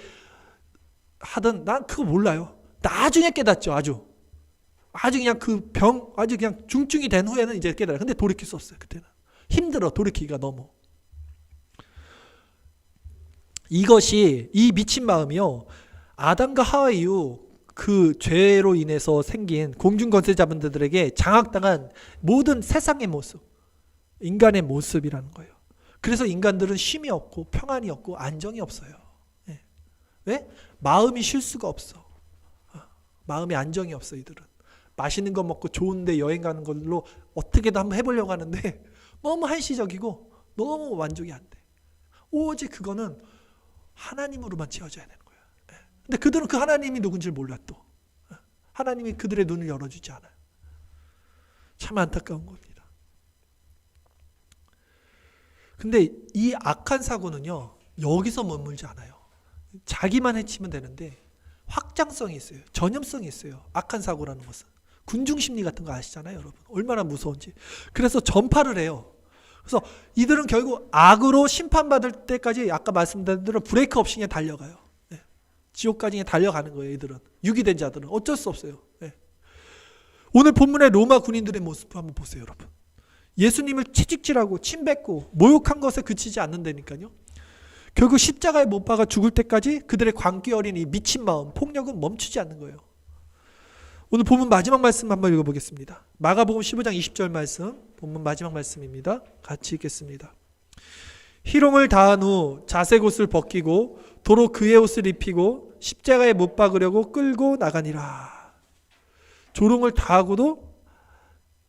하든 난 그거 몰라요. 나중에 깨닫죠. 아주 그냥 그 아주 그냥 중증이 된 후에는 이제 깨달아요. 근데 돌이킬 수 없어요. 그때는 힘들어. 돌이키기가 너무. 이것이 이 미친 마음이요. 아담과 하와 이후 그 죄로 인해서 생긴 공중권세 잡은 자들에게 장악당한 모든 세상의 모습, 인간의 모습이라는 거예요. 그래서 인간들은 쉼이 없고 평안이 없고 안정이 없어요. 예. 왜? 마음이 쉴 수가 없어. 마음이 안정이 없어. 이들은 맛있는 거 먹고 좋은 데 여행 가는 걸로 어떻게든 한번 해보려고 하는데 너무 한시적이고 너무 만족이 안 돼. 오직 그거는 하나님으로만 채워져야 되는 거예요. 근데 그들은 그 하나님이 누군지를 몰라 또. 하나님이 그들의 눈을 열어주지 않아요. 참 안타까운 겁니다. 근데 이 악한 사고는요. 여기서 머물지 않아요. 자기만 해치면 되는데 확장성이 있어요. 전염성이 있어요. 악한 사고라는 것은. 군중심리 같은 거 아시잖아요. 여러분. 얼마나 무서운지. 그래서 전파를 해요. 그래서 이들은 결국 악으로 심판받을 때까지 아까 말씀드린 대로 브레이크 없이 그냥 달려가요. 네. 지옥까지 그냥 달려가는 거예요. 이들은. 유기된 자들은. 어쩔 수 없어요. 네. 오늘 본문의 로마 군인들의 모습 한번 보세요. 여러분. 예수님을 채찍질하고 침뱉고 모욕한 것에 그치지 않는다니까요. 결국 십자가에 못 박아 죽을 때까지 그들의 광기 어린 이 미친 마음, 폭력은 멈추지 않는 거예요. 오늘 본문 마지막 말씀 한번 읽어보겠습니다. 마가복음 15장 20절 말씀, 본문 마지막 말씀입니다. 같이 읽겠습니다. 희롱을 다한 후 자색 옷을 벗기고 도로 그의 옷을 입히고 십자가에 못 박으려고 끌고 나가니라. 조롱을 다하고도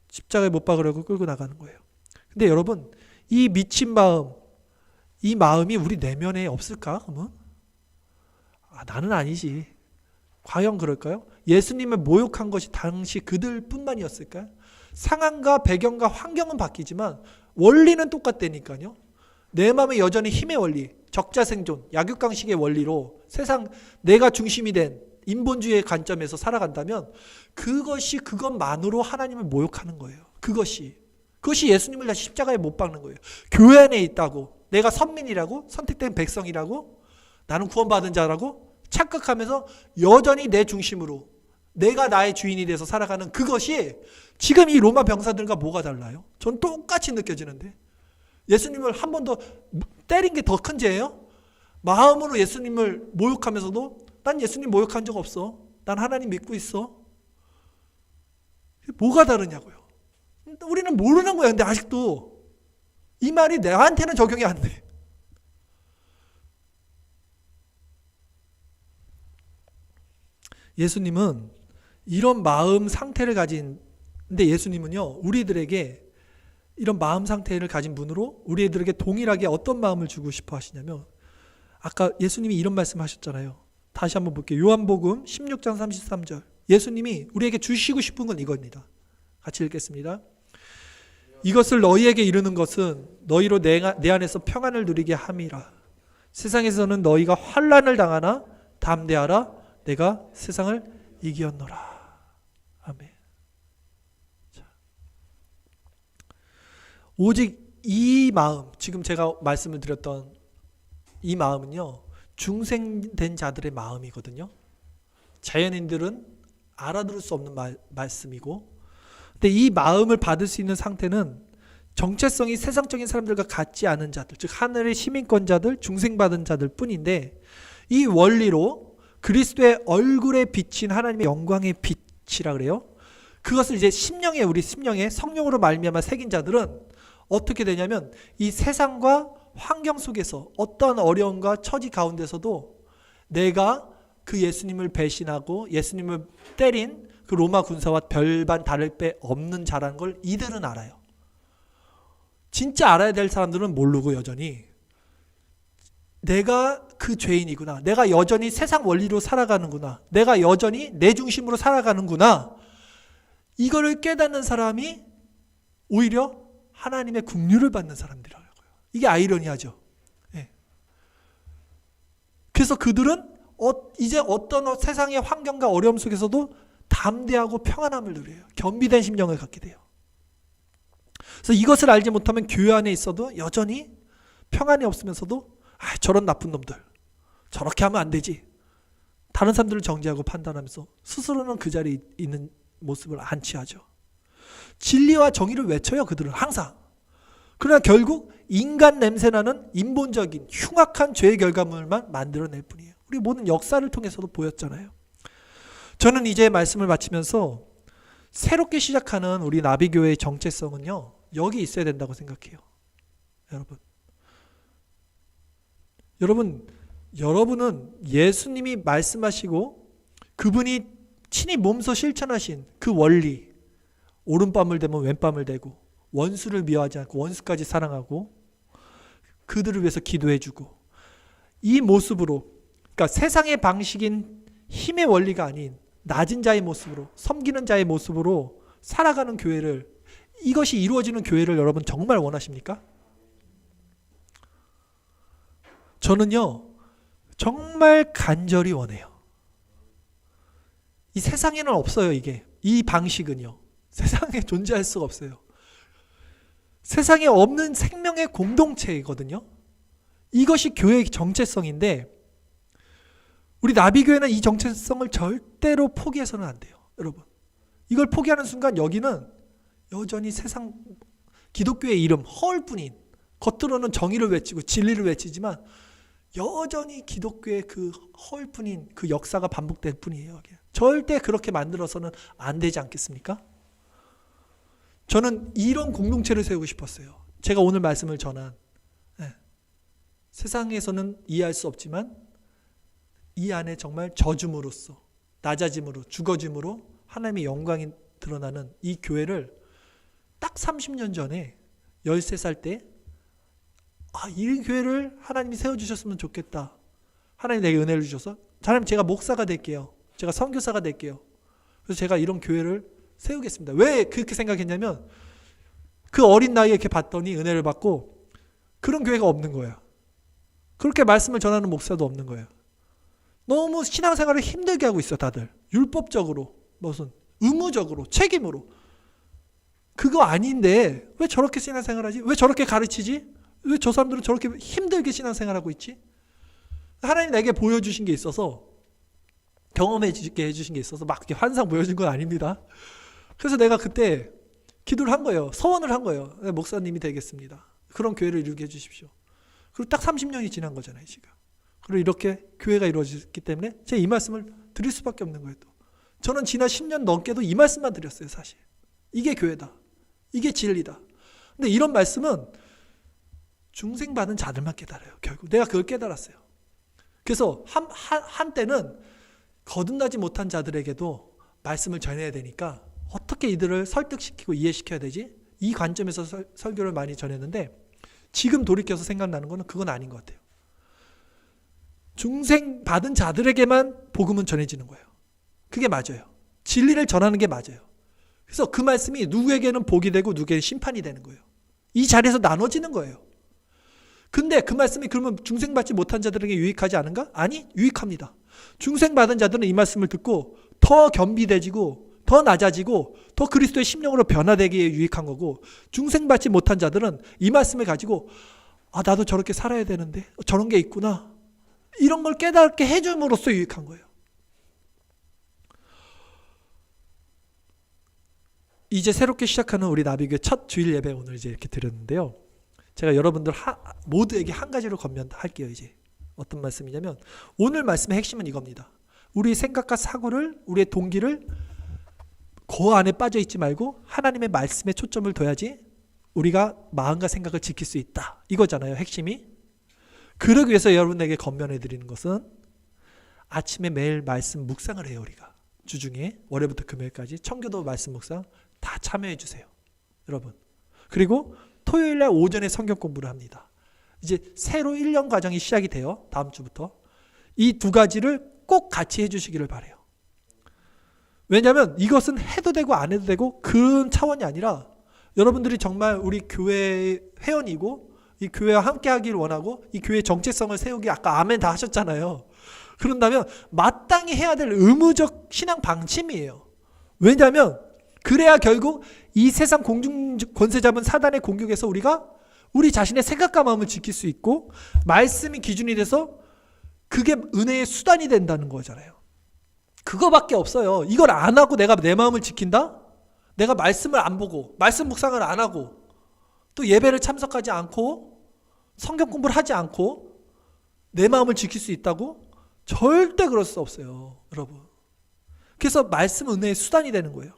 십자가에 못 박으려고 끌고 나가는 거예요. 근데 여러분, 이 미친 마음, 이 마음이 우리 내면에 없을까? 그러면 나는 아니지. 과연 그럴까요? 예수님을 모욕한 것이 당시 그들뿐만이었을까요? 상황과 배경과 환경은 바뀌지만 원리는 똑같다니까요. 내 마음에 여전히 힘의 원리, 적자생존, 약육강식의 원리로 세상 내가 중심이 된 인본주의의 관점에서 살아간다면 그것만으로 하나님을 모욕하는 거예요. 그것이 예수님을 다시 십자가에 못 박는 거예요. 교회 안에 있다고, 내가 선민이라고, 선택된 백성이라고, 나는 구원받은 자라고 착각하면서 여전히 내 중심으로 내가 나의 주인이 돼서 살아가는 그것이 지금 이 로마 병사들과 뭐가 달라요? 전 똑같이 느껴지는데, 예수님을 한 번 더 때린 게 더 큰 죄예요? 마음으로 예수님을 모욕하면서도 난 예수님 모욕한 적 없어, 난 하나님 믿고 있어. 뭐가 다르냐고요. 우리는 모르는 거예요. 근데 아직도 이 말이 나한테는 적용이 안 돼. 예수님은 이런 마음 상태를 근데 예수님은요, 우리들에게 이런 마음 상태를 가진 분으로 우리들에게 동일하게 어떤 마음을 주고 싶어 하시냐면, 아까 예수님이 이런 말씀 하셨잖아요. 다시 한번 볼게요. 요한복음 16장 33절. 예수님이 우리에게 주시고 싶은 건 이겁니다. 같이 읽겠습니다. 이것을 너희에게 이르는 것은 너희로 내 안에서 평안을 누리게 함이라. 세상에서는 너희가 환난을 당하나 담대하라. 내가 세상을 이기었노라. 아멘. 자. 오직 이 마음, 지금 제가 말씀을 드렸던 이 마음은요, 중생된 자들의 마음이거든요. 자연인들은 알아들을 수 없는 말씀이고, 근데 이 마음을 받을 수 있는 상태는 정체성이 세상적인 사람들과 같지 않은 자들, 즉 하늘의 시민권자들, 중생받은 자들 뿐인데, 이 원리로 그리스도의 얼굴에 비친 하나님의 영광의 빛이라 그래요. 그것을 이제 우리 심령에 성령으로 말미암아 새긴 자들은 어떻게 되냐면, 이 세상과 환경 속에서 어떠한 어려움과 처지 가운데서도 내가 그 예수님을 배신하고 예수님을 때린 그 로마 군사와 별반 다를 바 없는 자라는 걸 이들은 알아요. 진짜 알아야 될 사람들은 모르고 여전히 내가 그 죄인이구나, 내가 여전히 세상 원리로 살아가는구나, 내가 여전히 내 중심으로 살아가는구나, 이거를 깨닫는 사람이 오히려 하나님의 긍휼을 받는 사람들이라고요. 이게 아이러니하죠. 네. 그래서 그들은 이제 어떤 세상의 환경과 어려움 속에서도 담대하고 평안함을 누려요. 겸비된 심령을 갖게 돼요. 그래서 이것을 알지 못하면 교회 안에 있어도 여전히 평안이 없으면서도 저런 나쁜 놈들, 저렇게 하면 안 되지, 다른 사람들을 정죄하고 판단하면서 스스로는 그 자리에 있는 모습을 안 취하죠. 진리와 정의를 외쳐요, 그들은 항상. 그러나 결국 인간 냄새나는 인본적인 흉악한 죄의 결과물만 만들어낼 뿐이에요. 우리 모든 역사를 통해서도 보였잖아요. 저는 이제 말씀을 마치면서 새롭게 시작하는 우리 나비교회의 정체성은요, 여기 있어야 된다고 생각해요. 여러분은 예수님이 말씀하시고 그분이 친히 몸소 실천하신 그 원리, 오른밤을 대면 왼밤을 대고 원수를 미워하지 않고 원수까지 사랑하고 그들을 위해서 기도해주고, 이 모습으로, 그러니까 세상의 방식인 힘의 원리가 아닌 낮은 자의 모습으로, 섬기는 자의 모습으로 살아가는 교회를, 이것이 이루어지는 교회를 여러분 정말 원하십니까? 저는요, 정말 간절히 원해요. 이 세상에는 없어요. 이 방식은요, 세상에 존재할 수가 없어요. 세상에 없는 생명의 공동체이거든요. 이것이 교회의 정체성인데, 우리 나비교회는 이 정체성을 절대로 포기해서는 안 돼요. 여러분, 이걸 포기하는 순간 여기는 여전히 세상 기독교의 이름 허울뿐인, 겉으로는 정의를 외치고 진리를 외치지만 여전히 기독교의 그 허울뿐인 그 역사가 반복될 뿐이에요. 절대 그렇게 만들어서는 안 되지 않겠습니까? 저는 이런 공동체를 세우고 싶었어요. 제가 오늘 말씀을 전한, 세상에서는 이해할 수 없지만 이 안에 정말 져줌으로써, 낮아짐으로, 죽어짐으로 하나님의 영광이 드러나는 이 교회를 딱 30년 전에 13살 때, 이 교회를 하나님이 세워주셨으면 좋겠다, 하나님 내게 은혜를 주셔서 하나님 제가 목사가 될게요. 제가 선교사가 될게요. 그래서 제가 이런 교회를 세우겠습니다. 왜 그렇게 생각했냐면 그 어린 나이에 이렇게 봤더니 은혜를 받고 그런 교회가 없는 거예요. 그렇게 말씀을 전하는 목사도 없는 거예요. 너무 신앙생활을 힘들게 하고 있어 다들. 율법적으로 무슨 의무적으로 책임으로. 그거 아닌데 왜 저렇게 신앙생활하지? 왜 저렇게 가르치지? 왜 저 사람들은 저렇게 힘들게 신앙생활하고 있지? 하나님 내게 보여주신 게 있어서 경험해지게 해주신 게 있어서 막 이렇게 환상 보여준 건 아닙니다. 그래서 내가 그때 기도를 한 거예요. 서원을 한 거예요. 목사님이 되겠습니다. 그런 교회를 이루게 해주십시오. 그리고 딱 30년이 지난 거잖아요 지금. 그리고 이렇게 교회가 이루어졌기 때문에 제가 이 말씀을 드릴 수밖에 없는 거예요. 또. 저는 지난 10년 넘게도 이 말씀만 드렸어요 사실. 이게 교회다. 이게 진리다. 근데 이런 말씀은 중생받은 자들만 깨달아요. 결국 내가 그걸 깨달았어요. 그래서 한때는 거듭나지 못한 자들에게도 말씀을 전해야 되니까 어떻게 이들을 설득시키고 이해시켜야 되지? 이 관점에서 설교를 많이 전했는데 지금 돌이켜서 생각나는 거는 그건 아닌 것 같아요. 중생받은 자들에게만 복음은 전해지는 거예요. 그게 맞아요. 진리를 전하는 게 맞아요. 그래서 그 말씀이 누구에게는 복이 되고 누구에게는 심판이 되는 거예요. 이 자리에서 나눠지는 거예요. 근데 그 말씀이 그러면 중생받지 못한 자들에게 유익하지 않은가? 아니, 유익합니다. 중생받은 자들은 이 말씀을 듣고 더 겸비되지고 더 낮아지고 더 그리스도의 심령으로 변화되기에 유익한 거고, 중생받지 못한 자들은 이 말씀을 가지고 나도 저렇게 살아야 되는데 저런 게 있구나, 이런 걸 깨닫게 해줌으로써 유익한 거예요. 이제 새롭게 시작하는 우리 나비교회 첫 주일 예배 오늘 이제 이렇게 드렸는데요. 제가 여러분들 모두에게 한 가지로 권면할게요. 이제 어떤 말씀이냐면 오늘 말씀의 핵심은 이겁니다. 우리 생각과 사고를, 우리의 동기를 그 안에 빠져 있지 말고 하나님의 말씀에 초점을 둬야지 우리가 마음과 생각을 지킬 수 있다, 이거잖아요 핵심이. 그러기 위해서 여러분에게 권면해 드리는 것은 아침에 매일 말씀 묵상을 해요. 우리가 주중에 월요일부터 금요일까지 청교도 말씀 묵상 다 참여해 주세요 여러분. 그리고 토요일날 오전에 성경 공부를 합니다. 이제 새로 1년 과정이 시작이 돼요. 다음 주부터. 이 두 가지를 꼭 같이 해주시기를 바라요. 왜냐하면 이것은 해도 되고 안 해도 되고 그런 차원이 아니라 여러분들이 정말 우리 교회 회원이고 이 교회와 함께 하기를 원하고 이 교회의 정체성을 세우기, 아까 아멘 다 하셨잖아요. 그런다면 마땅히 해야 될 의무적 신앙 방침이에요. 왜냐하면 그래야 결국 이 세상 공중 권세 잡은 사단의 공격에서 우리가 우리 자신의 생각과 마음을 지킬 수 있고 말씀이 기준이 돼서 그게 은혜의 수단이 된다는 거잖아요. 그거밖에 없어요. 이걸 안 하고 내가 내 마음을 지킨다? 내가 말씀을 안 보고 말씀 묵상을 안 하고 또 예배를 참석하지 않고 성경 공부를 하지 않고 내 마음을 지킬 수 있다고? 절대 그럴 수 없어요 여러분. 그래서 말씀 은혜의 수단이 되는 거예요.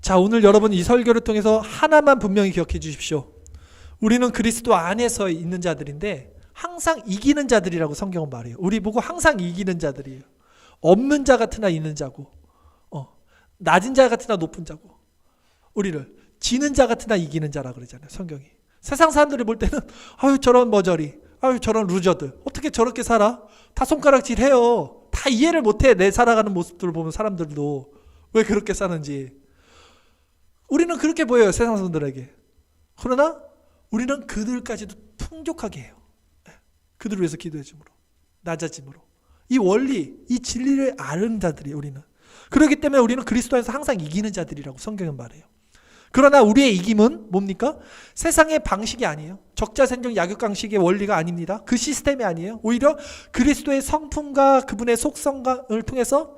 자, 오늘 여러분 이 설교를 통해서 하나만 분명히 기억해 주십시오. 우리는 그리스도 안에서 있는 자들인데 항상 이기는 자들이라고 성경은 말해요. 우리 보고 항상 이기는 자들이에요. 없는 자 같으나 있는 자고, 낮은 자 같으나 높은 자고, 우리를 지는 자 같으나 이기는 자라 그러잖아요 성경이. 세상 사람들이 볼 때는 아유 저런 머저리, 아유 저런 루저들 어떻게 저렇게 살아? 다 손가락질해요. 다 이해를 못해. 내 살아가는 모습들을 보면 사람들도 왜 그렇게 사는지. 우리는 그렇게 보여요 세상 사람들에게. 그러나 우리는 그들까지도 풍족하게 해요. 그들을 위해서 기도해줌으로, 낮아짐으로. 이 원리, 이 진리를 아는 자들이에요 우리는. 그렇기 때문에 우리는 그리스도 안에서 항상 이기는 자들이라고 성경은 말해요. 그러나 우리의 이김은 뭡니까? 세상의 방식이 아니에요. 적자생존 약육강식의 원리가 아닙니다. 그 시스템이 아니에요. 오히려 그리스도의 성품과 그분의 속성을 통해서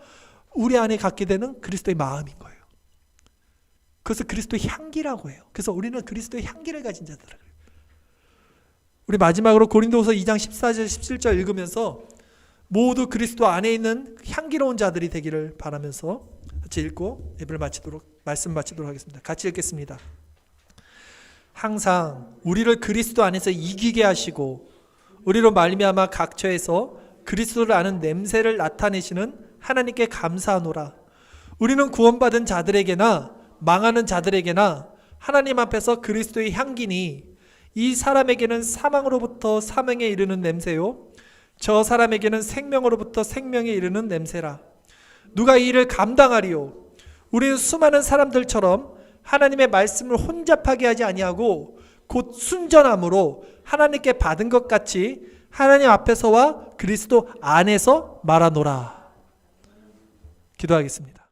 우리 안에 갖게 되는 그리스도의 마음인 거예요. 그것을 그리스도의 향기라고 해요. 그래서 우리는 그리스도의 향기를 가진 자들이에요. 우리 마지막으로 고린도후서 2장 14절 17절 읽으면서 모두 그리스도 안에 있는 향기로운 자들이 되기를 바라면서 같이 읽고 예배를 말씀 마치도록 하겠습니다. 같이 읽겠습니다. 항상 우리를 그리스도 안에서 이기게 하시고 우리로 말미암아 각처에서 그리스도를 아는 냄새를 나타내시는 하나님께 감사하노라. 우리는 구원받은 자들에게나 망하는 자들에게나 하나님 앞에서 그리스도의 향기니 이 사람에게는 사망으로부터 사망에 이르는 냄새요 저 사람에게는 생명으로부터 생명에 이르는 냄새라. 누가 이 일을 감당하리요? 우리는 수많은 사람들처럼 하나님의 말씀을 혼잡하게 하지 아니하고 곧 순전함으로 하나님께 받은 것 같이 하나님 앞에서와 그리스도 안에서 말하노라. 기도하겠습니다.